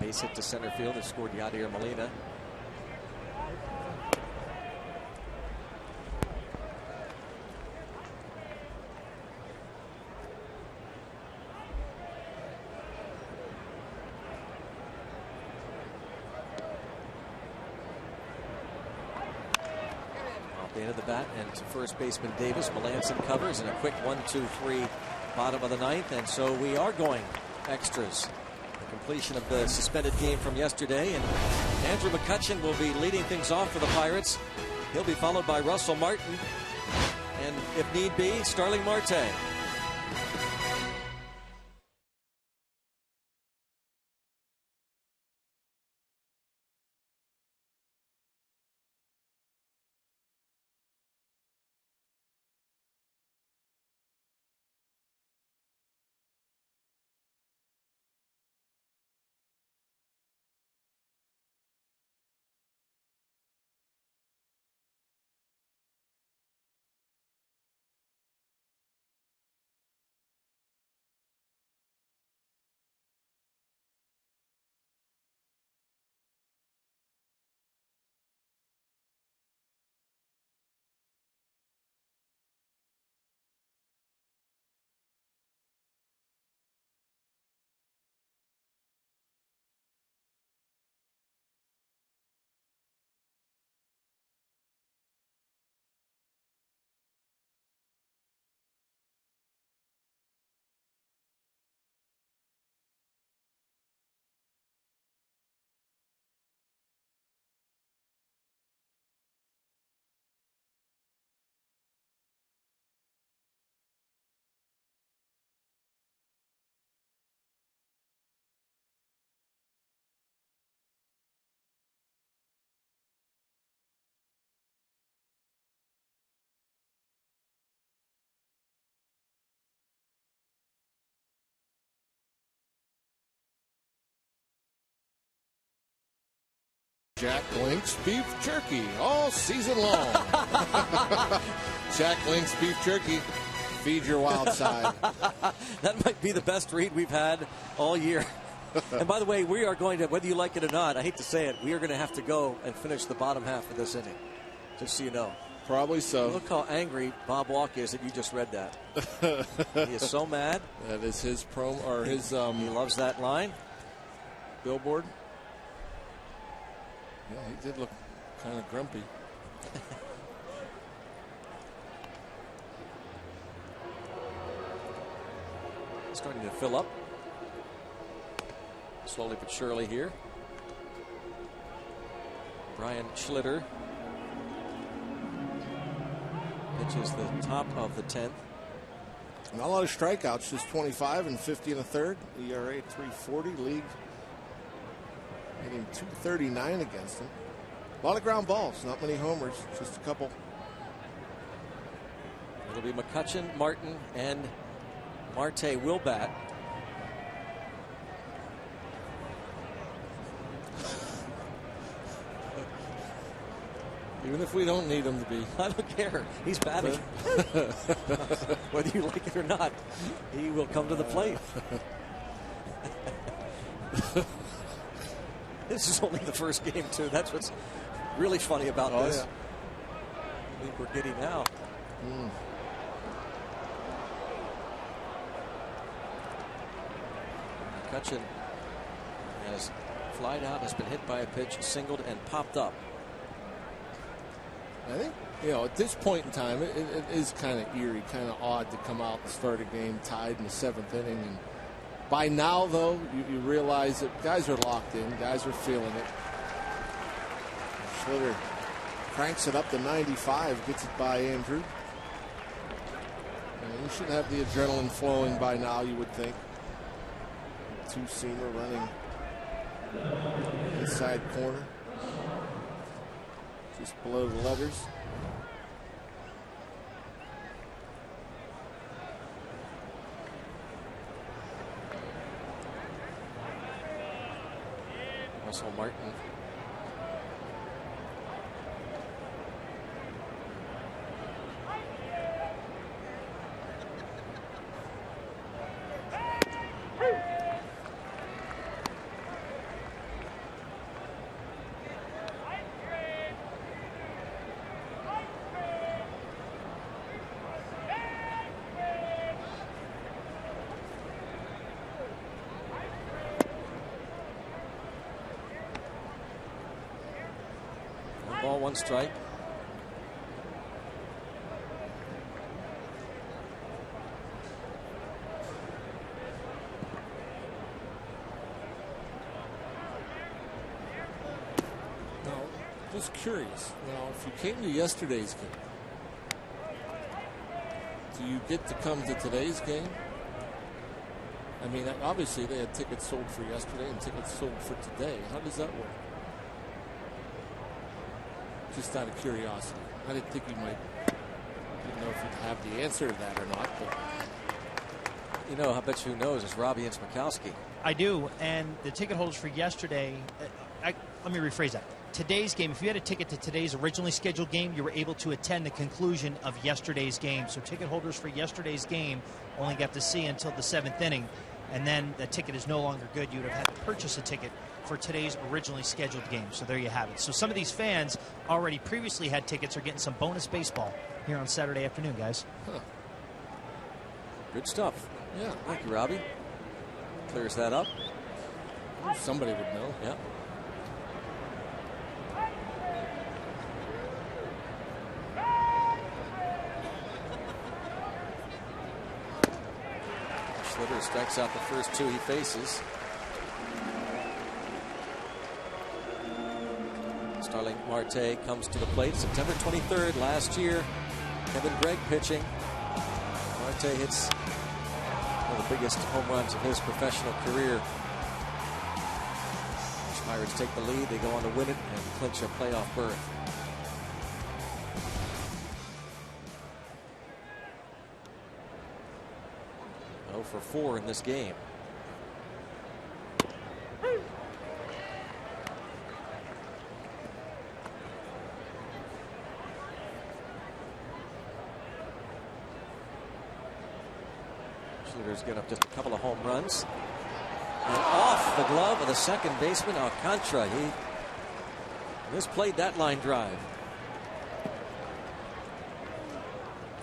[SPEAKER 1] base hit to center field that scored Yadier Molina. Into the bat and to first baseman Davis. Melancon covers in a quick 1-2-3 bottom of the 9th, and so we are going extras. The completion of the suspended game from yesterday, and Andrew McCutchen will be leading things off for the Pirates. He'll be followed by Russell Martin and, if need be, Starling Marte.
[SPEAKER 2] Jack Link's beef jerky all season long. Jack Link's beef jerky. Feed your wild side.
[SPEAKER 1] That might be the best read we've had all year. And by the way, we are going to, whether you like it or not, I hate to say it, we are going to have to go and finish the bottom half of this inning. Just so you know.
[SPEAKER 2] Probably so.
[SPEAKER 1] Look how angry Bob Walk is that you just read that. He is so mad.
[SPEAKER 2] That is his promo, or his.
[SPEAKER 1] He loves that line.
[SPEAKER 2] Billboard. Yeah, he did look kind of grumpy.
[SPEAKER 1] Starting to fill up. Slowly but surely here. Brian Schlitter pitches the top of the 10th.
[SPEAKER 2] Not a lot of strikeouts, just 25 and 50 and a third. ERA 3.40, league hitting 239 against him. A lot of ground balls, not many homers, just a couple.
[SPEAKER 1] It'll be McCutchen, Martin, and Marte will bat.
[SPEAKER 2] Even if we don't need him to be.
[SPEAKER 1] I don't care. He's batting. Whether you like it or not, he will come to the plate. This is only the first game, too. That's what's really funny about this.
[SPEAKER 2] Yeah.
[SPEAKER 1] I think we're getting now. McCutchen has flied out, has been hit by a pitch, singled, and popped up.
[SPEAKER 2] I think, at this point in time, it is kind of eerie, kind of odd to come out and start a game tied in the 7th inning. And by now, though, you realize that guys are locked in, guys are feeling it. Schlitter cranks it up to 95, gets it by Andrew. And you should have the adrenaline flowing by now, you would think. Two-seamer running inside corner. Just below the letters.
[SPEAKER 1] Russell Martin. One strike.
[SPEAKER 2] Now, just curious. Now, if you came to yesterday's game, do you get to come to today's game? I mean, obviously they had tickets sold for yesterday and tickets sold for today. How does that work? Just out of curiosity. I didn't think didn't know if you'd have the answer to that or not. But
[SPEAKER 1] I bet you who knows is Robbie and Smikowski.
[SPEAKER 3] I do, and the ticket holders for yesterday, let me rephrase that. Today's game, if you had a ticket to today's originally scheduled game, you were able to attend the conclusion of yesterday's game. So ticket holders for yesterday's game only got to see until the 7th inning, and then the ticket is no longer good. You would have had to purchase a ticket for today's originally scheduled game. So there you have it. So some of these fans already previously had tickets are getting some bonus baseball here on Saturday afternoon, guys.
[SPEAKER 2] Huh.
[SPEAKER 1] Good stuff.
[SPEAKER 2] Yeah.
[SPEAKER 1] Thank you, Robbie. Clears that up.
[SPEAKER 2] Somebody would know.
[SPEAKER 1] Yeah. Schlitter strikes out the first two he faces. Starling Marte comes to the plate September 23rd last year. Kevin Gregg pitching. Marte hits one of the biggest home runs of his professional career. The Pirates take the lead. They go on to win it and clinch a playoff berth. For 4 in this game. Schluter's got up just a couple of home runs. And off the glove of the second baseman, Alcantara. He misplayed that line drive.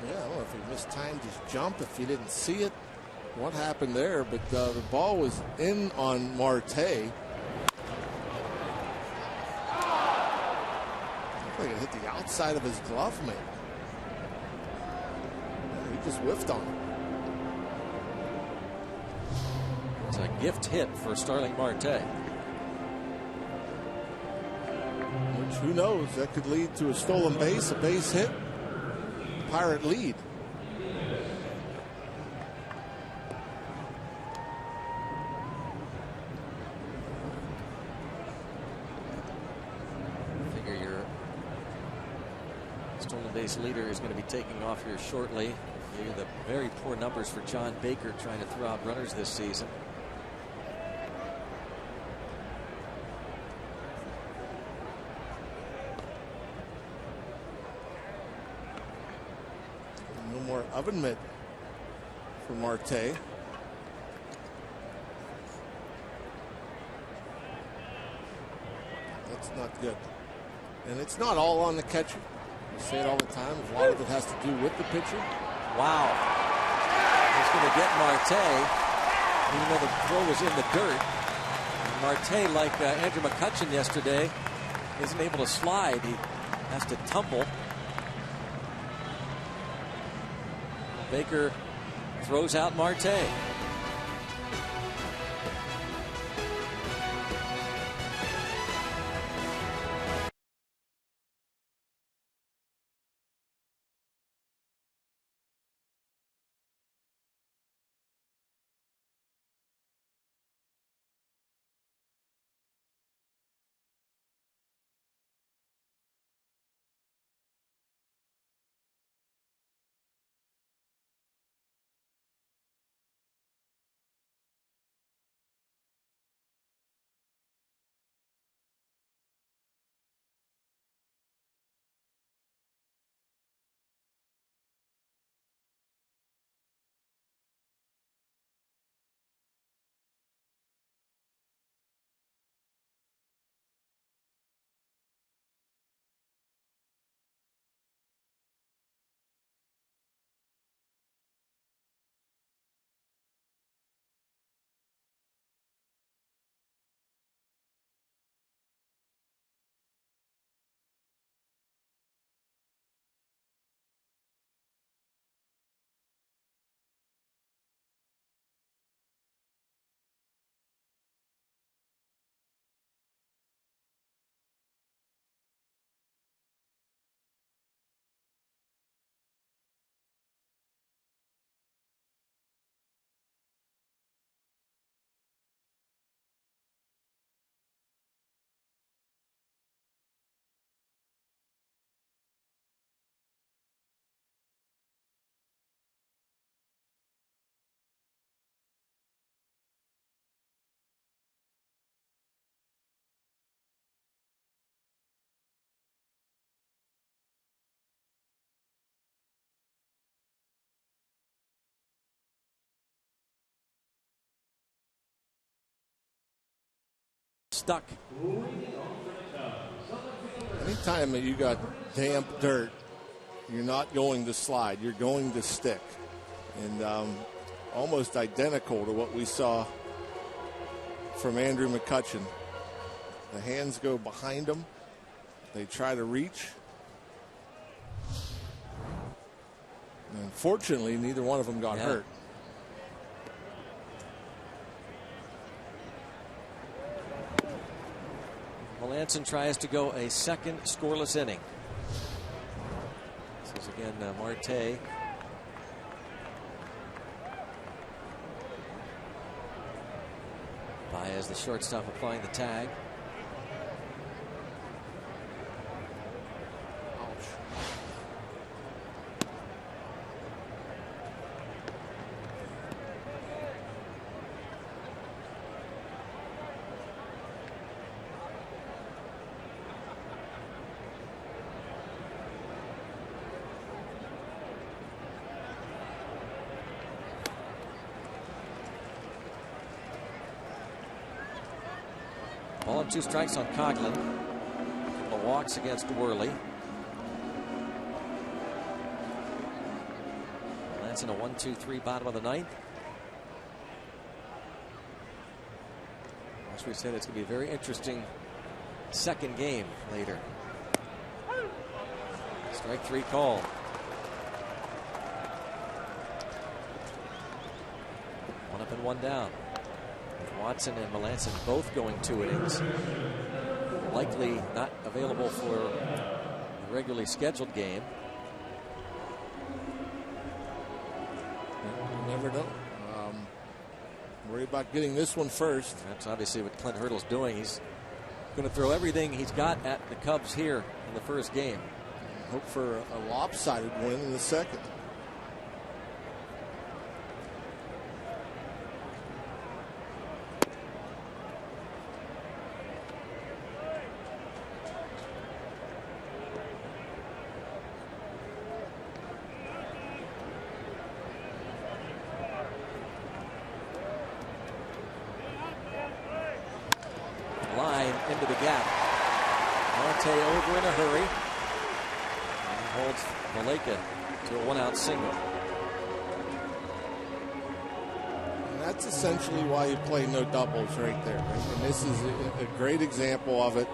[SPEAKER 2] Yeah, I don't know if he mistimed his jump, if he didn't see it, what happened there, but the ball was in on Marte. I think it hit the outside of his glove, maybe. Yeah, he just whiffed on it.
[SPEAKER 1] It's a gift hit for Starling Marte.
[SPEAKER 2] Which, who knows, that could lead to a stolen base, a base hit. Pirate lead.
[SPEAKER 1] Figure your stolen base leader is going to be taking off here shortly. The very poor numbers for John Baker trying to throw out runners this season.
[SPEAKER 2] No more oven mitt for Marte. That's not good. And it's not all on the catcher. We say it all the time. A lot of it has to do with the pitcher.
[SPEAKER 1] Wow. He's going to get Marte, even though the throw was in the dirt. And Marte, like Andrew McCutchen yesterday, isn't able to slide. He has to tumble. Baker throws out Marte. Stuck.
[SPEAKER 2] Anytime that you got damp dirt, you're not going to slide. You're going to stick. And almost identical to what we saw from Andrew McCutchen. The hands go behind him. They try to reach. And fortunately, neither one of them got hurt.
[SPEAKER 1] Melanson tries to go a second scoreless inning. This is again Marte. Baez, the shortstop, applying the tag. Ball and 2 strikes on Coughlin. A couple of walks against Worley. That's in a 1-2-3 bottom of the 9th. As we said, it's going to be a very interesting second game later. Strike 3 call. One up and one down. With Watson and Melanson both going 2 innings. Likely not available for the regularly scheduled game.
[SPEAKER 2] You never know. Worry about getting this one first.
[SPEAKER 1] That's obviously what Clint Hurdle's doing. He's going to throw everything he's got at the Cubs here in the first game.
[SPEAKER 2] Hope for a lopsided win in the second.
[SPEAKER 1] Line into the gap. Marte over in a hurry. And holds Valaika to a 1-out single.
[SPEAKER 2] And that's essentially why you play no doubles right there. And this is a great example of it.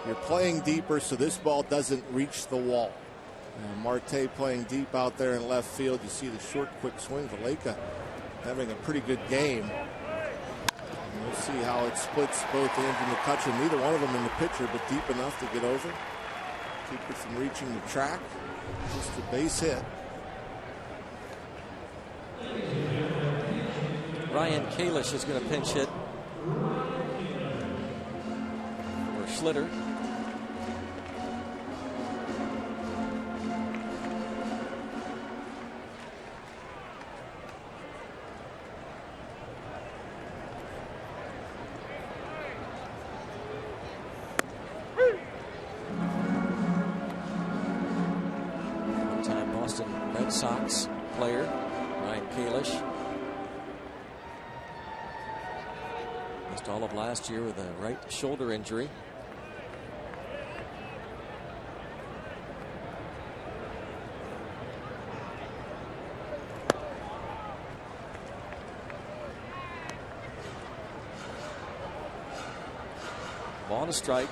[SPEAKER 2] You're playing deeper so this ball doesn't reach the wall. Marte playing deep out there in left field. You see the short, quick swing. Valaika having a pretty good game. We'll see how it splits both Andrew McCutchen. Neither one of them in the pitcher, but deep enough to get over. Keep it from reaching the track. Just a base hit.
[SPEAKER 1] Ryan Kalish is going to pinch hit for Schlitter. Red Sox player Ryan Kalish missed all of last year with a right shoulder injury. Ball and a strike.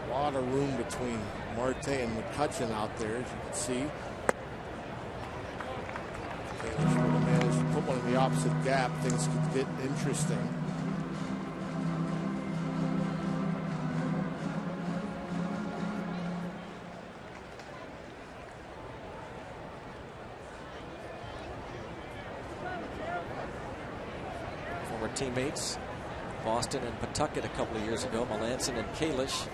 [SPEAKER 2] A lot of room between Marte and McCutchen out there, as you can see. Kalish would have managed to put one in the opposite gap. Things could get interesting.
[SPEAKER 1] Former teammates, Boston and Pawtucket a couple of years ago, Melanson and Kalish.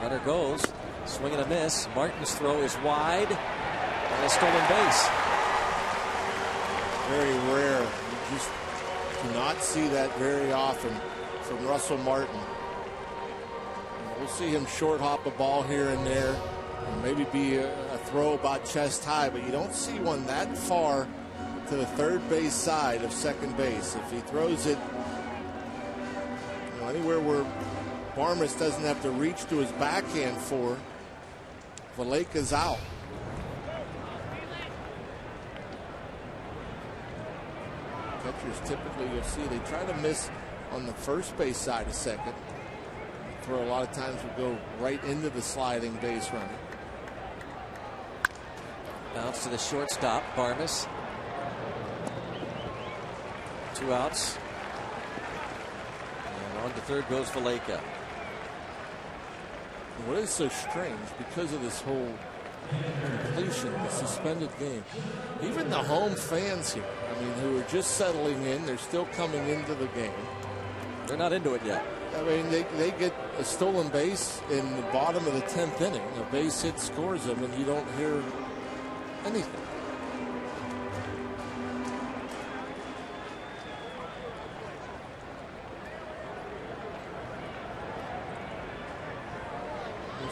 [SPEAKER 1] Runner goes, swing and a miss. Martin's throw is wide, and a stolen base.
[SPEAKER 2] Very rare. You just do not see that very often from Russell Martin. We'll see him short hop a ball here and there, and maybe be a throw about chest high, but you don't see one that far to the third base side of second base. If he throws it anywhere where Barmes doesn't have to reach to his backhand for, Valaika's out. Catchers typically, you'll see, they try to miss on the first base side a second. Throw a lot of times will go right into the sliding base runner.
[SPEAKER 1] Bounce to the shortstop, Barmes. 2 outs. And on to third goes Valaika.
[SPEAKER 2] What is so strange, because of this whole completion, the suspended game, even the home fans here, I mean, who are just settling in, they're still coming into the game.
[SPEAKER 1] They're not into it yet.
[SPEAKER 2] I mean, they get a stolen base in the bottom of the 10th inning. A base hit scores them, and you don't hear anything.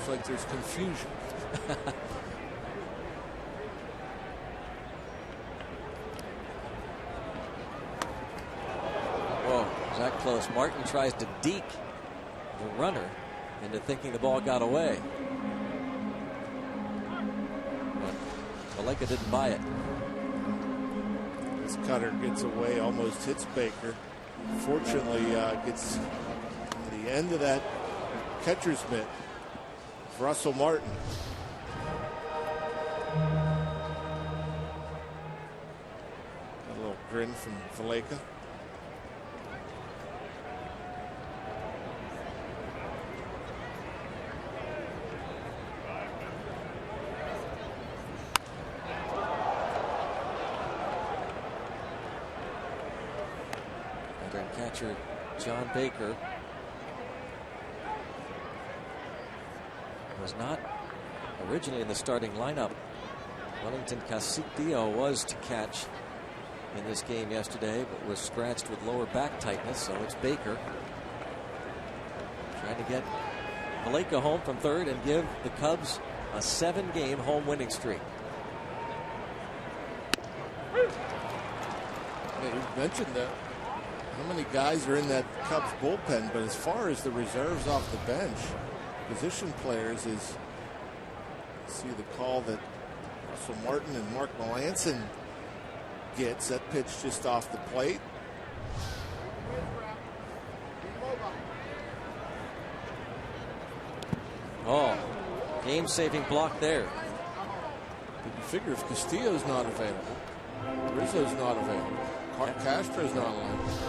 [SPEAKER 2] looks like there's confusion.
[SPEAKER 1] Whoa, is that close? Martin tries to deke the runner into thinking the ball got away. But Valaika didn't buy it.
[SPEAKER 2] This cutter gets away, almost hits Baker. Fortunately, gets to the end of that catcher's mitt. Russell Martin. Got a little grin from Valaika.
[SPEAKER 1] Catcher John Baker was not originally in the starting lineup. Wellington Castillo was to catch in this game yesterday, but was scratched with lower back tightness, so it's Baker trying to get Valaika home from third and give the Cubs a 7-game home winning streak.
[SPEAKER 2] Yeah, you mentioned that. How many guys are in that Cubs bullpen? But as far as the reserves off the bench, position players, is see the call that Russell Martin and Mark Melanson gets. That pitch just off the plate.
[SPEAKER 1] Oh, game-saving block there.
[SPEAKER 2] But you figure if Castillo's not available, Rizzo's not available, Castro's not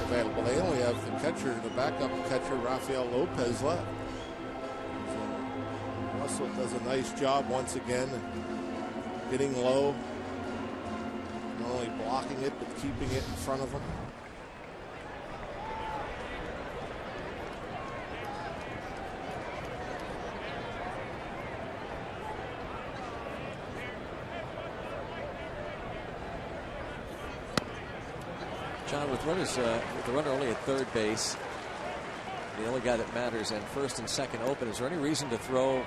[SPEAKER 2] available, they only have the catcher, the backup catcher, Rafael Lopez, left. So Russell does a nice job once again getting low, not only blocking it but keeping it in front of him.
[SPEAKER 1] John, with the runner only at third base, the only guy that matters, and first and second open, is there any reason to throw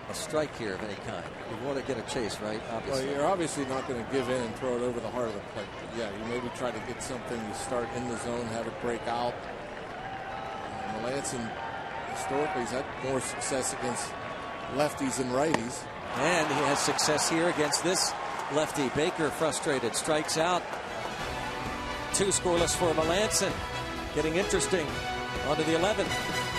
[SPEAKER 1] a strike here of any kind? You want to get a chase, right? Obviously.
[SPEAKER 2] Well, you're obviously not going to give in and throw it over the heart of the plate. But yeah, you maybe try to get something to start in the zone, have it break out. Melanson historically has had more success against lefties and righties.
[SPEAKER 1] And he has success here against this lefty. Baker frustrated, strikes out. 2 scoreless for Melanson. Getting interesting. On to the 11th.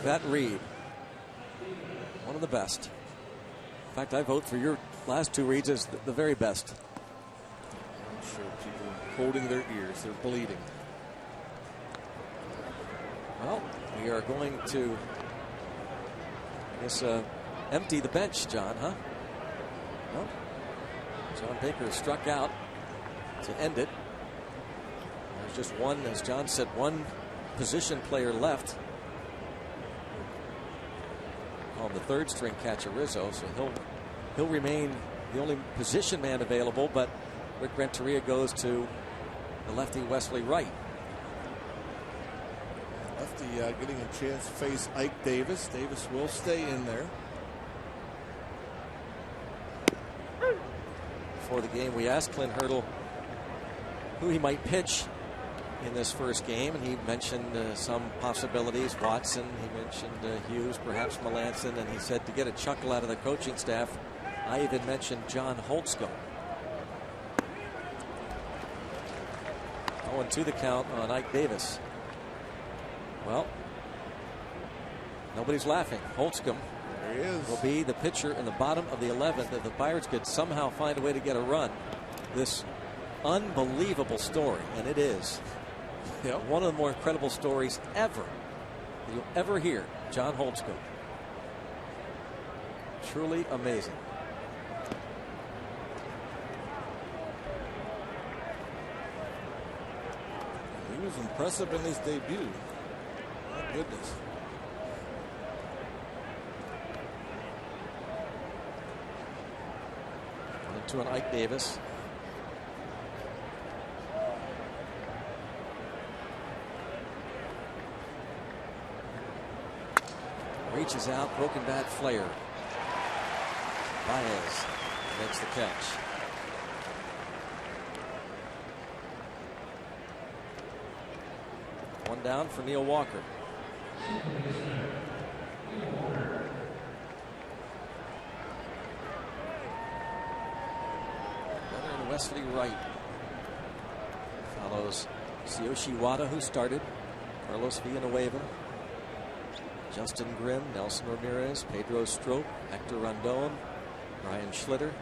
[SPEAKER 1] That read, one of the best. In fact, I vote for your last 2 reads as the very best.
[SPEAKER 2] I'm sure people are holding their ears. They're bleeding.
[SPEAKER 1] Well, we are going to, I guess, empty the bench, John, huh? No. John Baker struck out to end it. There's just one, as John said, one position player left on the third string catcher Rizzo, so he'll remain the only position man available, but Rick Renteria goes to the lefty Wesley Wright.
[SPEAKER 2] Lefty getting a chance to face Ike Davis. Davis will stay in there.
[SPEAKER 1] Before the game, we asked Clint Hurdle who he might pitch in this first game, and he mentioned some possibilities. Watson, he mentioned Hughes, perhaps Melanson, and he said to get a chuckle out of the coaching staff, I even mentioned John Holtzcomb. 0-2 the count on Ike Davis. Well, nobody's laughing. Holtzcomb
[SPEAKER 2] there he is.
[SPEAKER 1] Will be the pitcher in the bottom of the 11th if the Pirates could somehow find a way to get a run. This unbelievable story, and it is.
[SPEAKER 2] Yep.
[SPEAKER 1] One of the more incredible stories ever that you'll ever hear. John Holtzcomb. Truly amazing.
[SPEAKER 2] He was impressive in his debut. My goodness.
[SPEAKER 1] To an Ike Davis. Reaches out, broken bat flare. Baez makes the catch. One down for Neil Walker. And Wesley Wright follows Tsuyoshi Wada, who started. Carlos Villanueva. Justin Grimm, Nelson Ramirez, Pedro Strop, Hector Rondon, Brian Schlitter.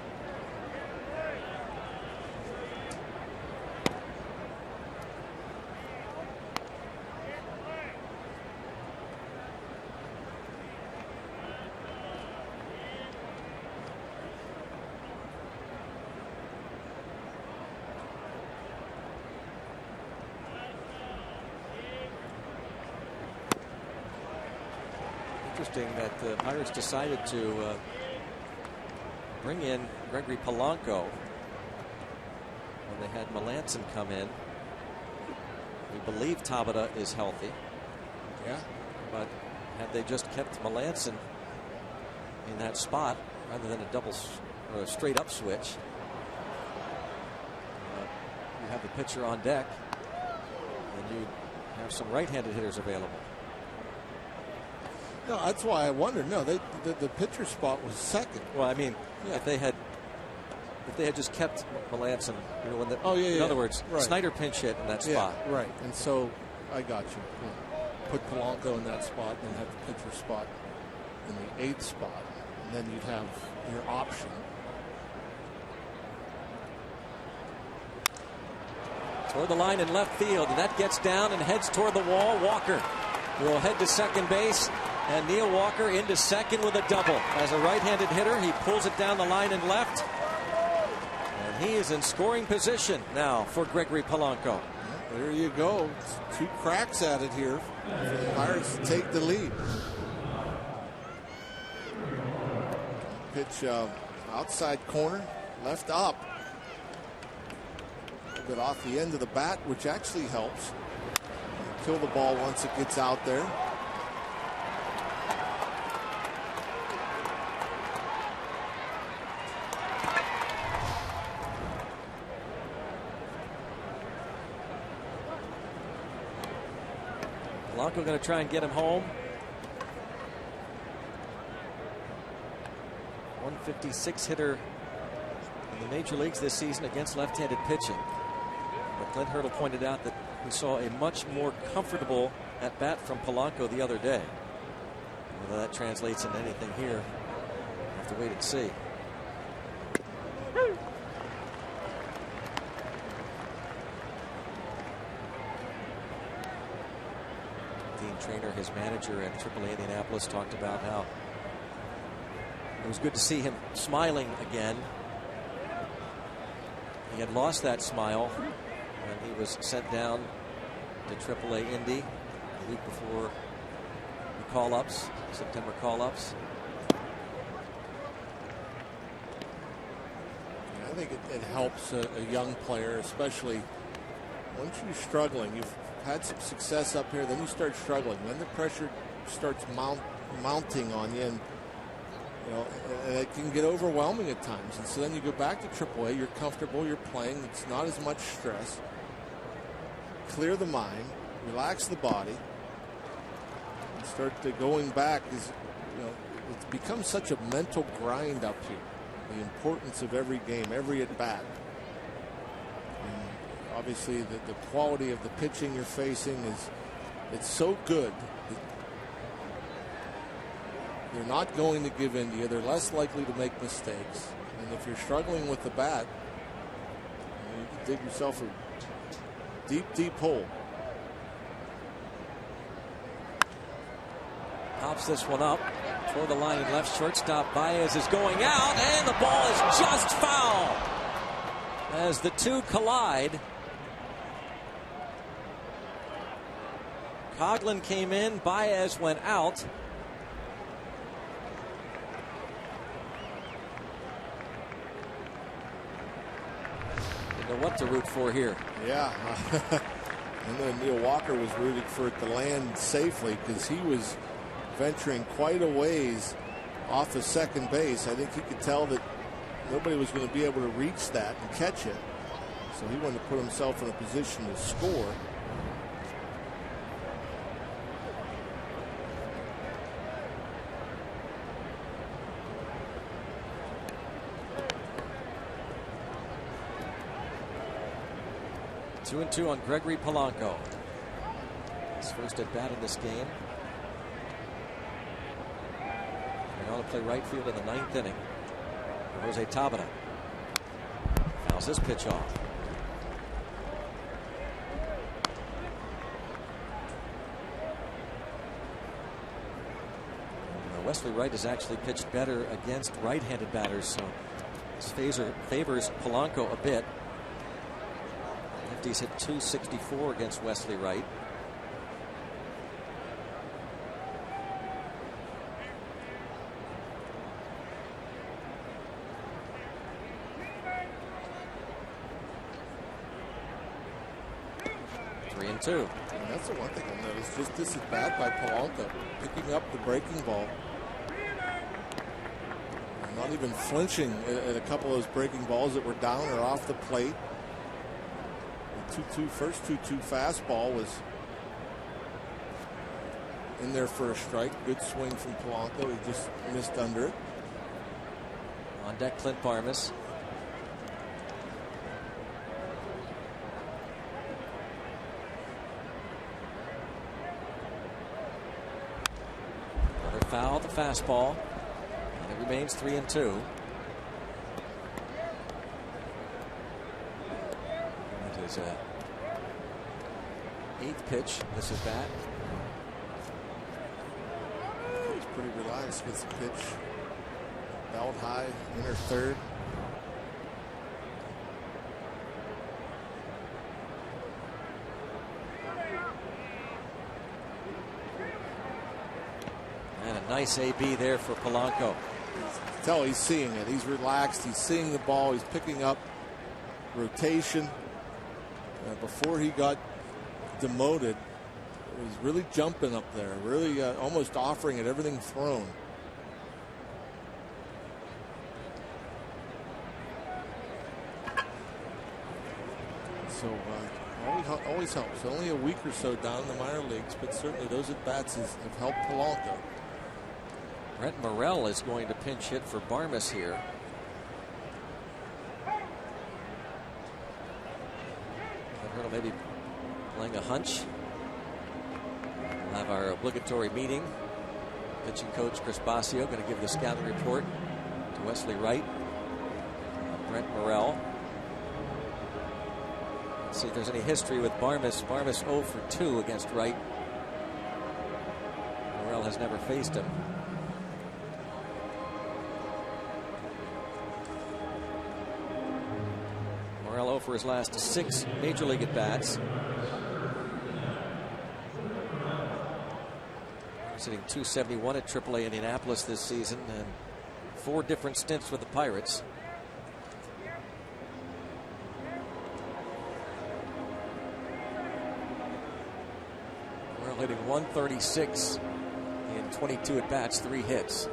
[SPEAKER 1] Interesting that the Pirates decided to bring in Gregory Polanco when they had Melanson come in. We believe Tabata is healthy.
[SPEAKER 2] Yeah.
[SPEAKER 1] But had they just kept Melanson in that spot rather than a double or a straight up switch, you have the pitcher on deck and you have some right-handed hitters available.
[SPEAKER 2] No, that's why I wondered. No, the pitcher spot was second.
[SPEAKER 1] Well, I mean, yeah. if they had just kept Melanson, you know, in other words, right. Snyder pinch hit in that spot.
[SPEAKER 2] Yeah, right. And so I got you. Put Polanco in that spot and have the pitcher spot in the 8th spot. And then you'd have your option.
[SPEAKER 1] Toward the line in left field, and that gets down and heads toward the wall. Walker will head to second base. And Neil Walker into second with a double. As a right-handed hitter, he pulls it down the line and left. And he is in scoring position now for Gregory Polanco.
[SPEAKER 2] There you go. 2 cracks at it here for the Pirates to take the lead. Pitch outside corner, left up. A little bit off the end of the bat, which actually helps. Kill the ball once it gets out there.
[SPEAKER 1] Polanco going to try and get him home. 156 hitter in the major leagues this season against left-handed pitching. But Clint Hurdle pointed out that we saw a much more comfortable at bat from Polanco the other day. Whether that translates into anything here, we'll have to wait and see. Dean trainer, his manager at AAA Indianapolis, talked about how it was good to see him smiling again. He had lost that smile when he was sent down to AAA Indy a week before the call-ups, September call-ups.
[SPEAKER 2] I think it helps a young player, especially once you're struggling. You've had some success up here, then you start struggling. Then the pressure starts mounting on you, and and it can get overwhelming at times. And so then you go back to AAA. You're comfortable. You're playing. It's not as much stress. Clear the mind, relax the body, and start going back. It's become such a mental grind up here. The importance of every game, every at bat. And obviously, the quality of the pitching you're facing it's so good. They're not going to give in to you. They're less likely to make mistakes. And if you're struggling with the bat, you can dig yourself a deep, deep hole.
[SPEAKER 1] Pops this one up toward the line, and left shortstop Baez is going out, and the ball is just foul as the two collide. Coghlan came in, Baez went out. Didn't know what to root for here.
[SPEAKER 2] Yeah. And then Neil Walker was rooting for it to land safely because he was venturing quite a ways off of second base. I think he could tell that nobody was going to be able to reach that and catch it. So he wanted to put himself in a position to score.
[SPEAKER 1] Two and two on Gregory Polanco. His first at bat in this game. They're going to play right field in the ninth inning. Jose Tabata fouls this pitch off. Wesley Wright has actually pitched better against right-handed batters, so this favors Polanco a bit. Lefties hit .264 against Wesley Wright. Three and two.
[SPEAKER 2] And that's the one thing I noticed. Just this is bad by Polanco, picking up the breaking ball. Not even flinching at a couple of those breaking balls that were down or off the plate. The first 2-2 fastball was in there for a strike. Good swing from Polanco. He just missed under it.
[SPEAKER 1] On deck, Clint Barmas. Another foul, the fastball. And it remains 3 and 2. That is a 8th pitch. This is bat.
[SPEAKER 2] He's pretty relaxed with the pitch. Belt high, inner third.
[SPEAKER 1] And a nice AB there for Polanco.
[SPEAKER 2] Tell he's seeing it. He's relaxed. He's seeing the ball. He's picking up rotation. Before he got demoted, he was really jumping up there, really almost offering it everything thrown. So always helps. Only a week or so down in the minor leagues, but certainly those at bats have helped Polanco.
[SPEAKER 1] Brent Morrell is going to pinch hit for Barmas here. Maybe playing a hunch. We'll have our obligatory meeting. Pitching coach Chris Basio going to give the scouting report to Wesley Wright. Brent Morrell. Let's see if there's any history with Barmas. Barmas 0 for 2 against Wright has never faced him. Morel for his last 6 major league at-bats. He's hitting .271 at AAA Indianapolis this season, and 4 different stints with the Pirates. Morel hitting .136 in 22 at-bats, 3 hits.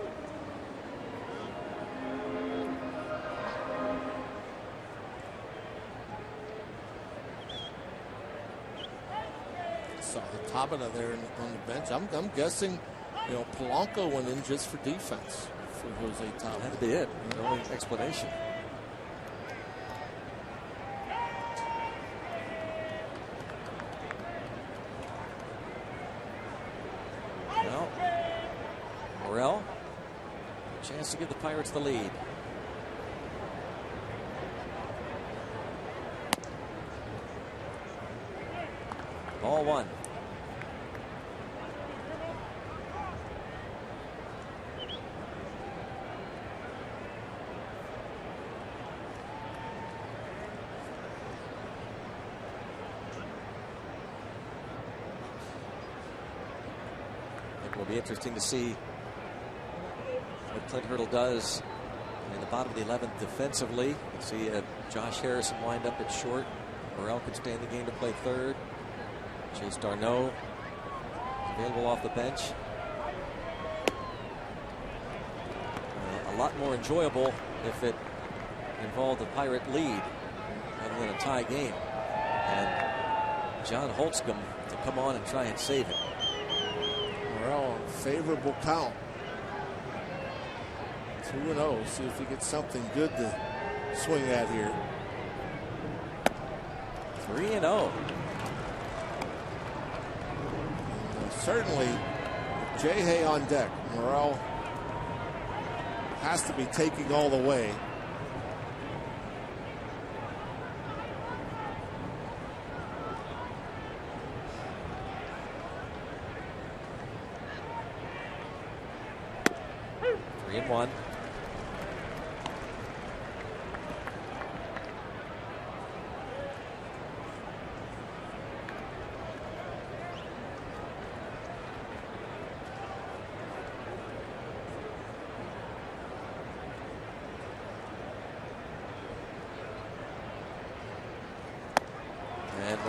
[SPEAKER 2] Saw the Tabata there on the bench. I'm guessing, you know, Polanco went in just for defense for Jose Tabata.
[SPEAKER 1] That'd be it. The only explanation. Well, Morel, chance to give the Pirates the lead. Ball 1. It will be interesting to see what Clint Hurdle does in the bottom of the 11th defensively. You can see Josh Harrison wind up at short. Morel could stay in the game to play third. Chase Darno available off the bench. A lot more enjoyable if it involved the Pirate lead rather than a tie game. And John Holtzcomb to come on and try and save it.
[SPEAKER 2] Morel, favorable count. 2-0. See if he gets something good to swing at here.
[SPEAKER 1] 3-0.
[SPEAKER 2] Certainly, J-Hay on deck. Morel has to be taking all the way.
[SPEAKER 1] Three and one.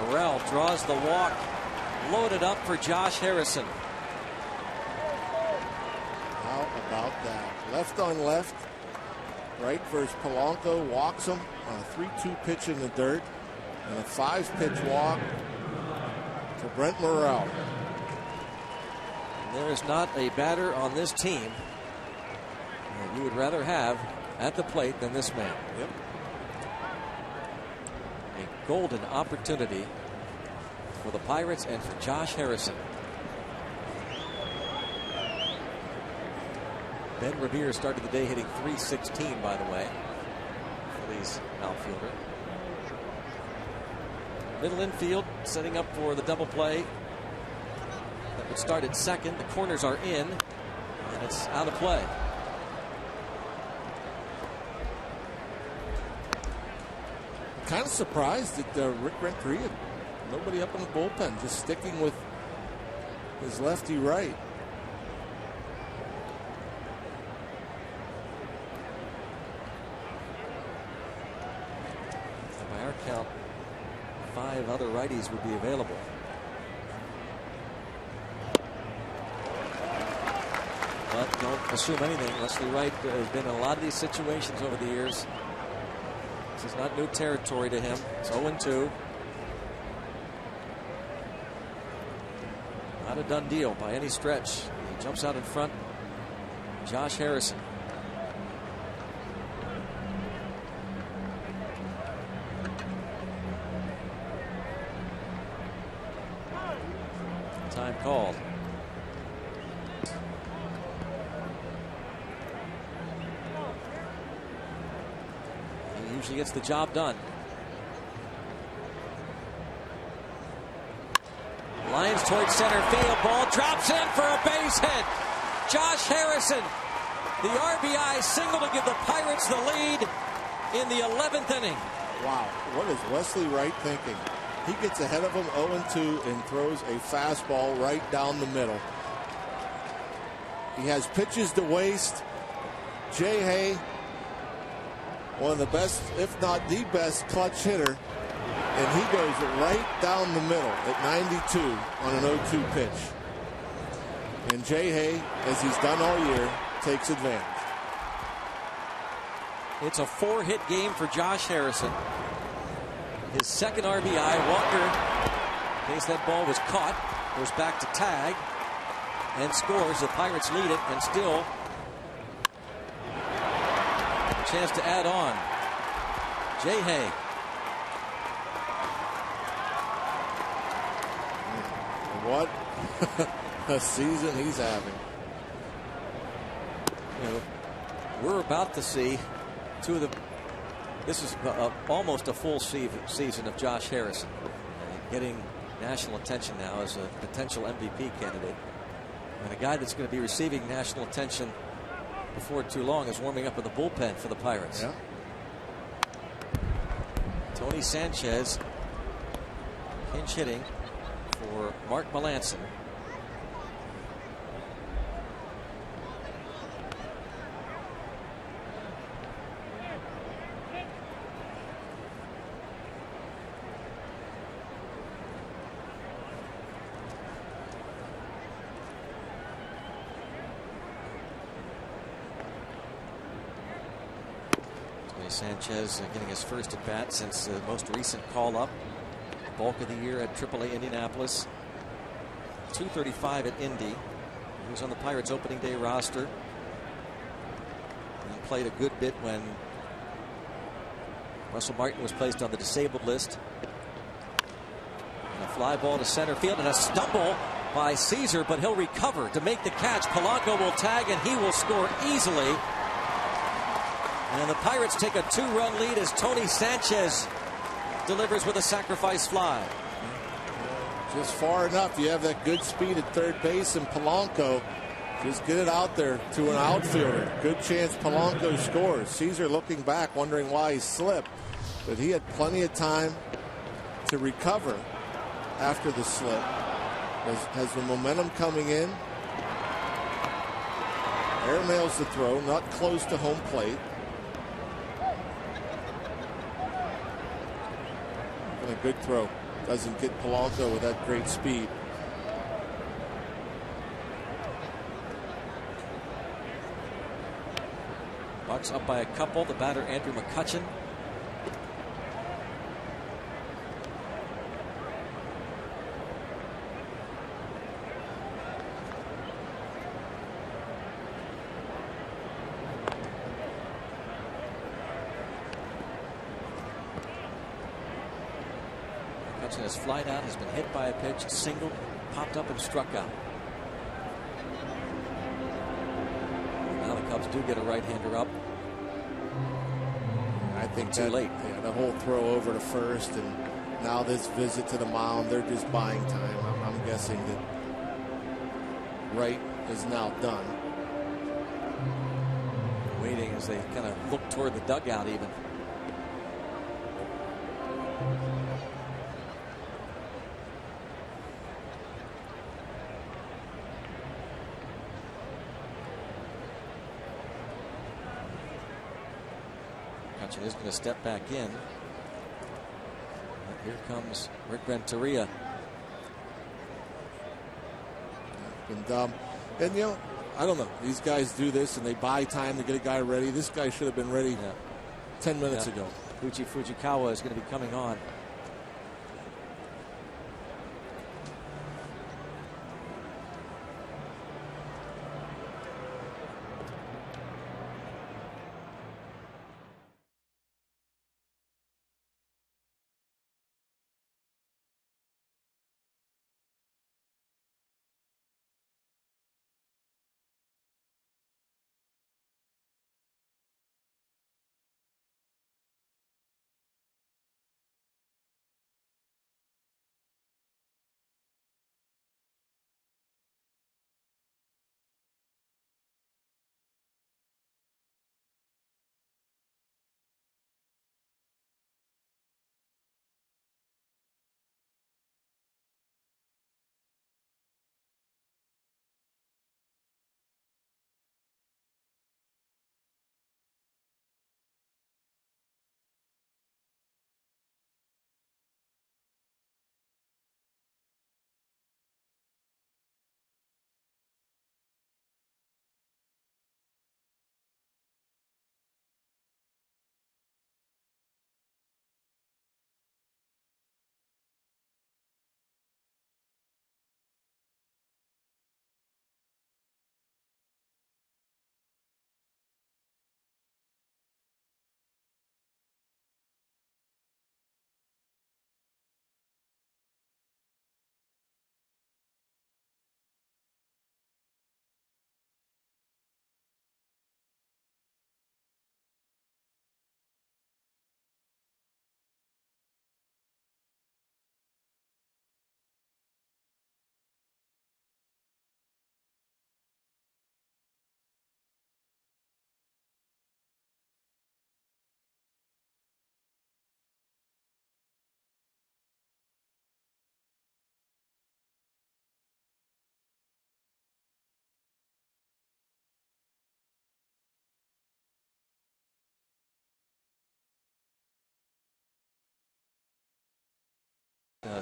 [SPEAKER 1] Morel draws the walk, loaded up for Josh Harrison.
[SPEAKER 2] How about that? Left on left, right versus Polanco, walks him on a 3-2 pitch in the dirt, and a 5-pitch walk to Brent Morel.
[SPEAKER 1] There is not a batter on this team that you would rather have at the plate than this man.
[SPEAKER 2] Yep.
[SPEAKER 1] A golden opportunity for the Pirates and for Josh Harrison. Ben Revere started the day hitting .316, by the way. Phillies outfielder. Middle infield setting up for the double play. That would start at second. The corners are in, and it's out of play.
[SPEAKER 2] Kind of surprised that Rick Renteria, nobody up in the bullpen, just sticking with his lefty right.
[SPEAKER 1] And by our count, 5 other righties would be available. But don't assume anything. Leslie Wright has been in a lot of these situations over the years. This is not new territory to him. It's 0-2. Not a done deal by any stretch. He jumps out in front. Josh Harrison. Time called. Usually gets the job done. Lines towards center field. Ball drops in for a base hit. Josh Harrison, the RBI single to give the Pirates the lead in the 11th inning.
[SPEAKER 2] Wow, what is Wesley Wright thinking? He gets ahead of him 0-2 and throws a fastball right down the middle. He has pitches to waste. Jay Hay, one of the best, if not the best, clutch hitter. And he goes right down the middle at 92 on an 0-2 pitch. And Jay Hay, as he's done all year, takes advantage.
[SPEAKER 1] It's a 4-hit game for Josh Harrison. His second RBI. Walker, in case that ball was caught, goes back to tag and scores. The Pirates lead it, and still a chance to add on. Jay Hay.
[SPEAKER 2] What a season he's having.
[SPEAKER 1] You know, we're about to see two of the. This is almost a full season of Josh Harrison, getting national attention now as a potential MVP candidate, and a guy that's going to be receiving national attention before too long is warming up in the bullpen for the Pirates.
[SPEAKER 2] Yeah.
[SPEAKER 1] Tony Sanchez pinch hitting for Mark Melanson. Sanchez getting his first at bat since the most recent call up. Bulk of the year at AAA Indianapolis. 235 at Indy. He was on the Pirates opening day roster. He played a good bit when Russell Martin was placed on the disabled list. And a fly ball to center field and a stumble by Caesar, but he'll recover to make the catch. Polanco will tag and he will score easily. And the Pirates take a 2-run lead as Tony Sanchez delivers with a sacrifice fly.
[SPEAKER 2] Just far enough. You have that good speed at third base, and Polanco just get it out there to an outfielder. Good chance Polanco scores. Caesar looking back, wondering why he slipped, but he had plenty of time to recover after the slip. Has the momentum coming in. Air nails the throw, not close to home plate. And a good throw. Doesn't get Polanco with that great speed.
[SPEAKER 1] Bucks up by a couple. The batter, Andrew McCutchen. Has flied out, has been hit by a pitch, singled, popped up and struck out. Now the Cubs do get a right-hander up.
[SPEAKER 2] I think
[SPEAKER 1] too late.
[SPEAKER 2] Yeah, the whole throw over to first, and now this visit to the mound, they're just buying time. I'm guessing that Wright is now done.
[SPEAKER 1] Waiting as they kind of look toward the dugout even. Is going to step back in. And here comes Rick Renteria.
[SPEAKER 2] And you know, I don't know. These guys do this and they buy time to get a guy ready. This guy should have been ready 10 minutes ago.
[SPEAKER 1] Fujikawa is going to be coming on.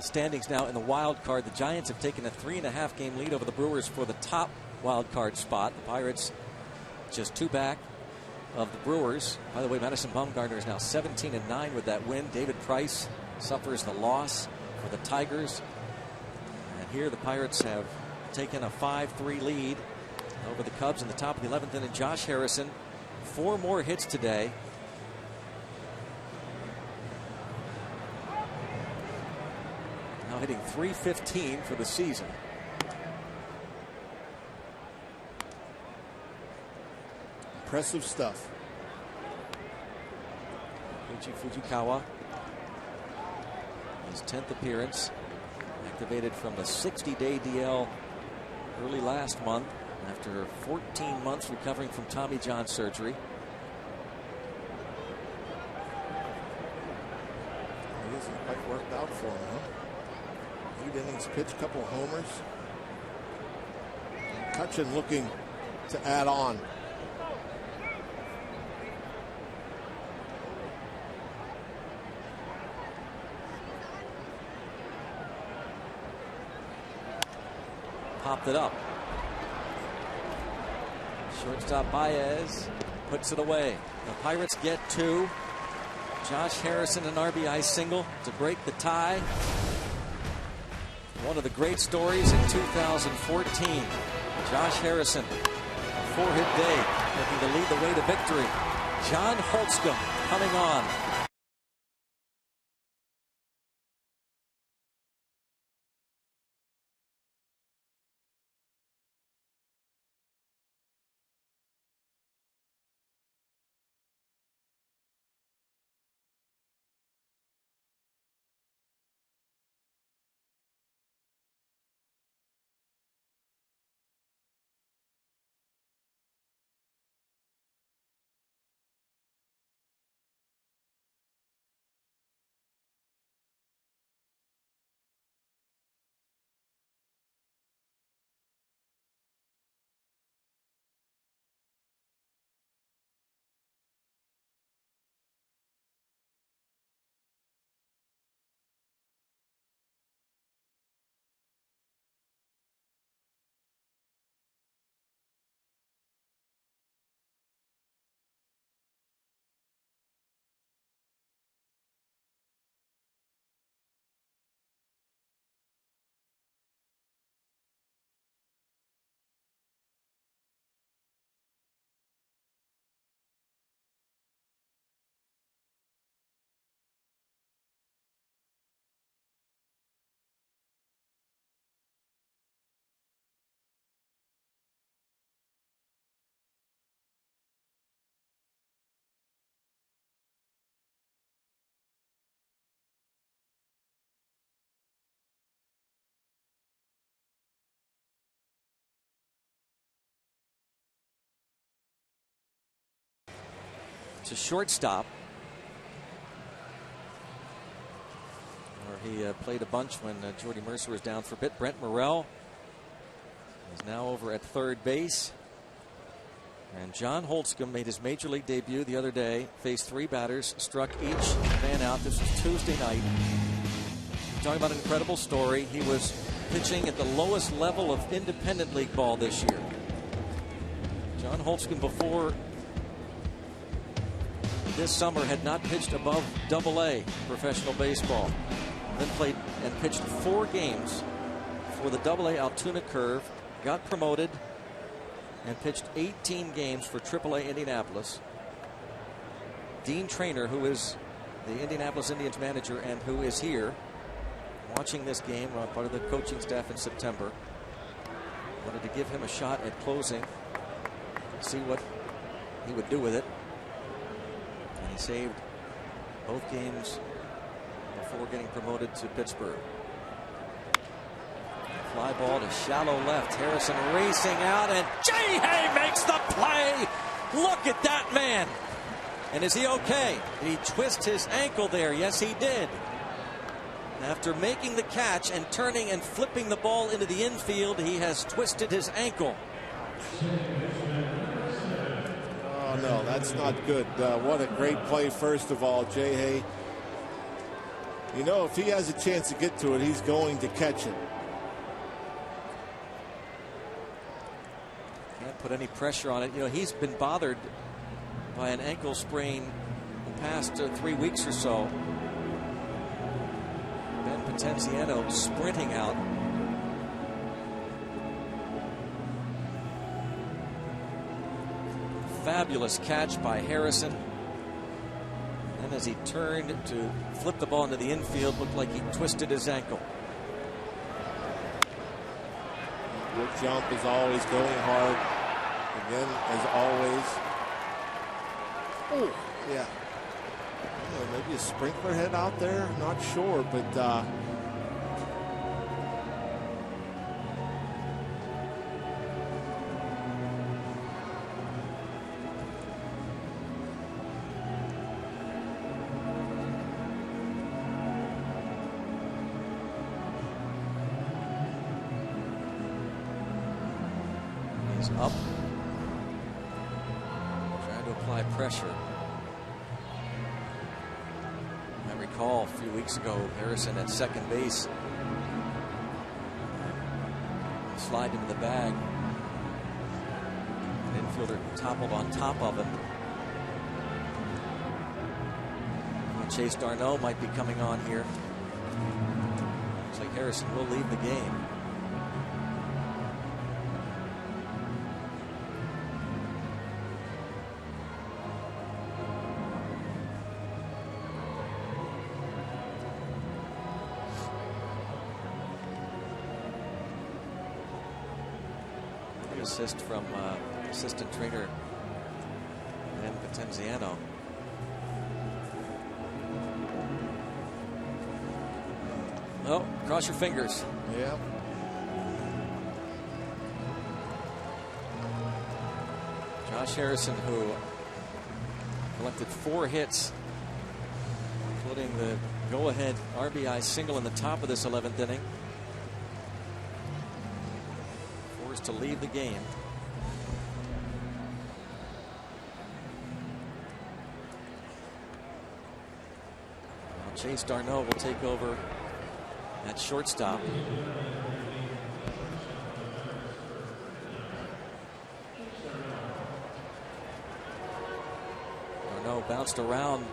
[SPEAKER 1] Standings now in the wild card. The Giants have taken a 3.5 game lead over the Brewers for the top wild card spot. The Pirates just 2 back of the Brewers. By the way, Madison Bumgarner is now 17-9 with that win. David Price suffers the loss for the Tigers. And here the Pirates have taken a 5-3 lead over the Cubs in the top of the 11th inning. Josh Harrison, 4 more hits today. Now hitting .315 for the season.
[SPEAKER 2] Impressive stuff.
[SPEAKER 1] Yuichi Fujikawa, his 10th appearance, activated from the 60-day DL early last month after 14 months recovering from Tommy John surgery.
[SPEAKER 2] It hasn't quite worked out for him, huh? 8 innings pitched, couple homers. McCutchen looking to add on.
[SPEAKER 1] Popped it up. Shortstop Baez puts it away. The Pirates get 2. Josh Harrison, an RBI single to break the tie. One of the great stories in 2014. Josh Harrison, a 4-hit day, looking to lead the way to victory. John Holtzcomb coming on. To shortstop, where he played a bunch when Jordy Mercer was down for a bit. Brent Morrell is now over at third base. And John Holtzcomb made his major league debut the other day, faced 3 batters, struck each man out. This was Tuesday night. Talking about an incredible story. He was pitching at the lowest level of independent league ball this year. John Holtzcomb before this summer had not pitched above AA professional baseball. Then played and pitched 4 games for the AA Altoona Curve, got promoted, and pitched 18 games for AAA Indianapolis. Dean Traynor, who is the Indianapolis Indians manager and who is here watching this game, part of the coaching staff in September, wanted to give him a shot at closing, see what he would do with it. And he saved both games before getting promoted to Pittsburgh. Fly ball to shallow left. Harrison racing out, and J-Hay makes the play. Look at that man. And is he okay? Did he twist his ankle there? Yes, he did. After making the catch and turning and flipping the ball into the infield, he has twisted his ankle.
[SPEAKER 2] Oh, no, that's not good. What a great play, first of all. J-Hay You know, if he has a chance to get to it, he's going to catch it.
[SPEAKER 1] Can't put any pressure on it. You know, he's been bothered by an ankle sprain the past 3 weeks or so. Ben Potenziano sprinting out. Fabulous catch by Harrison. And as he turned to flip the ball into the infield, looked like he twisted his ankle.
[SPEAKER 2] Your jump is always going hard. Again, as always. Oh, yeah. Maybe a sprinkler head out there. Not sure, but
[SPEAKER 1] he's up. Trying to apply pressure. I recall a few weeks ago, Harrison at second base. Slide into the bag. An infielder toppled on top of him. Chase Darno might be coming on here. Looks like Harrison will leave the game. Assist from assistant trainer Ben Potenziano. Oh, cross your fingers.
[SPEAKER 2] Yeah.
[SPEAKER 1] Josh Harrison, who collected 4 hits, including the go-ahead RBI single in the top of this 11th inning. To leave the game. Now Chase Darno will take over at shortstop. Darno bounced around,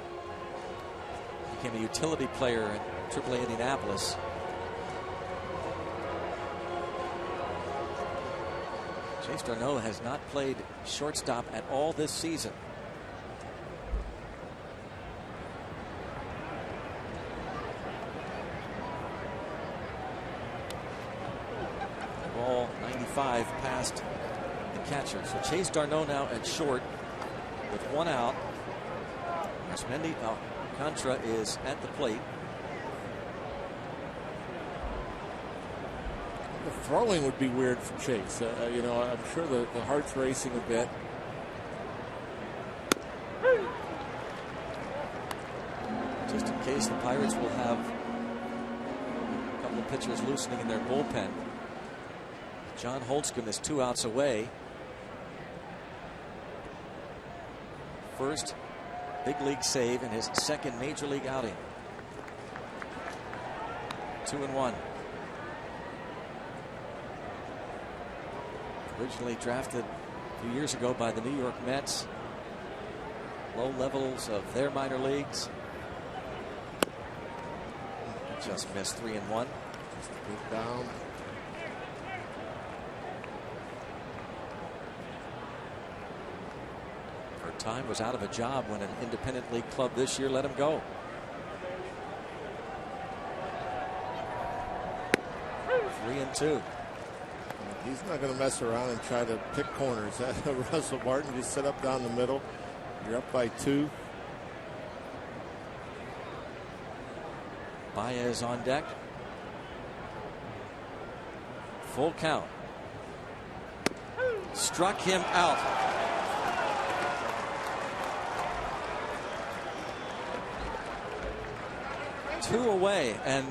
[SPEAKER 1] became a utility player at AAA Indianapolis. Chase Darno has not played shortstop at all this season. The ball 95 past the catcher. So Chase Darno now at short with 1 out. Arsmendi Alcantara is at the plate.
[SPEAKER 2] Throwing would be weird for Chase. You know, I'm sure the heart's racing a bit.
[SPEAKER 1] Just in case the Pirates will have a couple of pitchers loosening in their bullpen. John Holtzcomb is 2 outs away. First big league save in his second major league outing. 2-1. Originally drafted a few years ago by the New York Mets. Low levels of their minor leagues. Just missed 3-1.
[SPEAKER 2] Just a bit down.
[SPEAKER 1] For a time was out of a job when an independent league club this year let him go. 3-2.
[SPEAKER 2] He's not going to mess around and try to pick corners. Russell Martin just set up down the middle. You're up by 2.
[SPEAKER 1] Baez on deck. Full count. Struck him out. Two away, and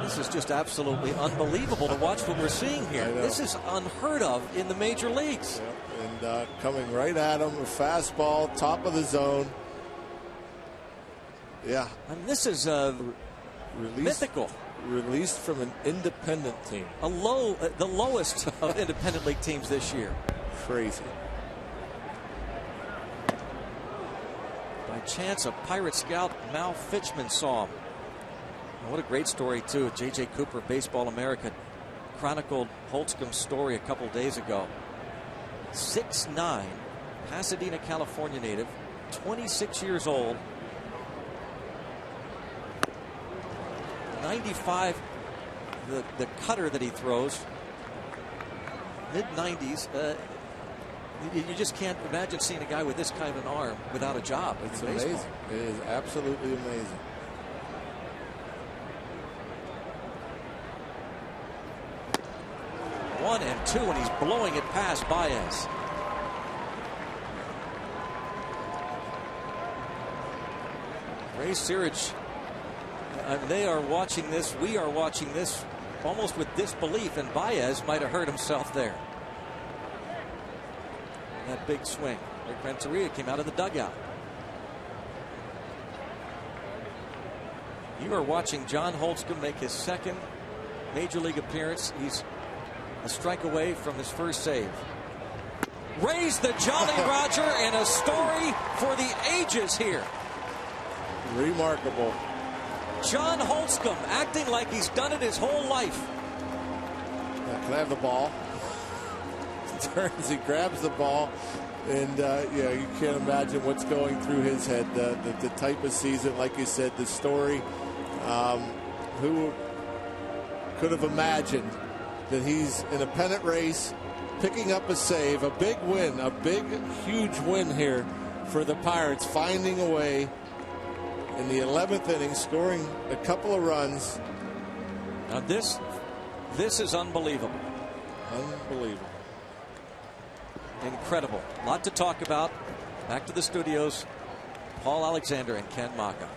[SPEAKER 1] this is just absolutely unbelievable to watch what we're seeing here. This is unheard of in the major leagues.
[SPEAKER 2] Yep. And coming right at him, a fastball, top of the zone. Yeah.
[SPEAKER 1] And this is mythical.
[SPEAKER 2] Released from an independent team.
[SPEAKER 1] The lowest of independent league teams this year.
[SPEAKER 2] Crazy.
[SPEAKER 1] By chance, a Pirate scout, Mal Fitchman, saw him. And what a great story, too. J.J. Cooper, Baseball America, chronicled Holtzcom's story a couple days ago. 6'9", Pasadena, California native, 26 years old. 95, the cutter that he throws. Mid-90s. You just can't imagine seeing a guy with this kind of an arm without a job.
[SPEAKER 2] It's amazing. It is absolutely amazing.
[SPEAKER 1] One and two, and he's blowing it past Baez. Ray Searage, they are watching this. We are watching this almost with disbelief, and Baez might have hurt himself there. That big swing. Rick Renteria came out of the dugout. You are watching John Holtzcomb make his second major league appearance. He's a strike away from his first save. Raise the Jolly Roger, and a story for the ages here.
[SPEAKER 2] Remarkable.
[SPEAKER 1] John Holtzcomb acting like he's done it his whole life.
[SPEAKER 2] Can I have the ball? Turns, he grabs the ball, and yeah, you can't imagine what's going through his head. The type of season, like you said, the story. Who could have imagined that he's in a pennant race, picking up a save, a big win, a big, huge win here for the Pirates, finding a way in the 11th inning, scoring a couple of runs.
[SPEAKER 1] Now this is unbelievable.
[SPEAKER 2] Unbelievable.
[SPEAKER 1] Incredible. A lot to talk about. Back to the studios. Paul Alexander and Ken Maka.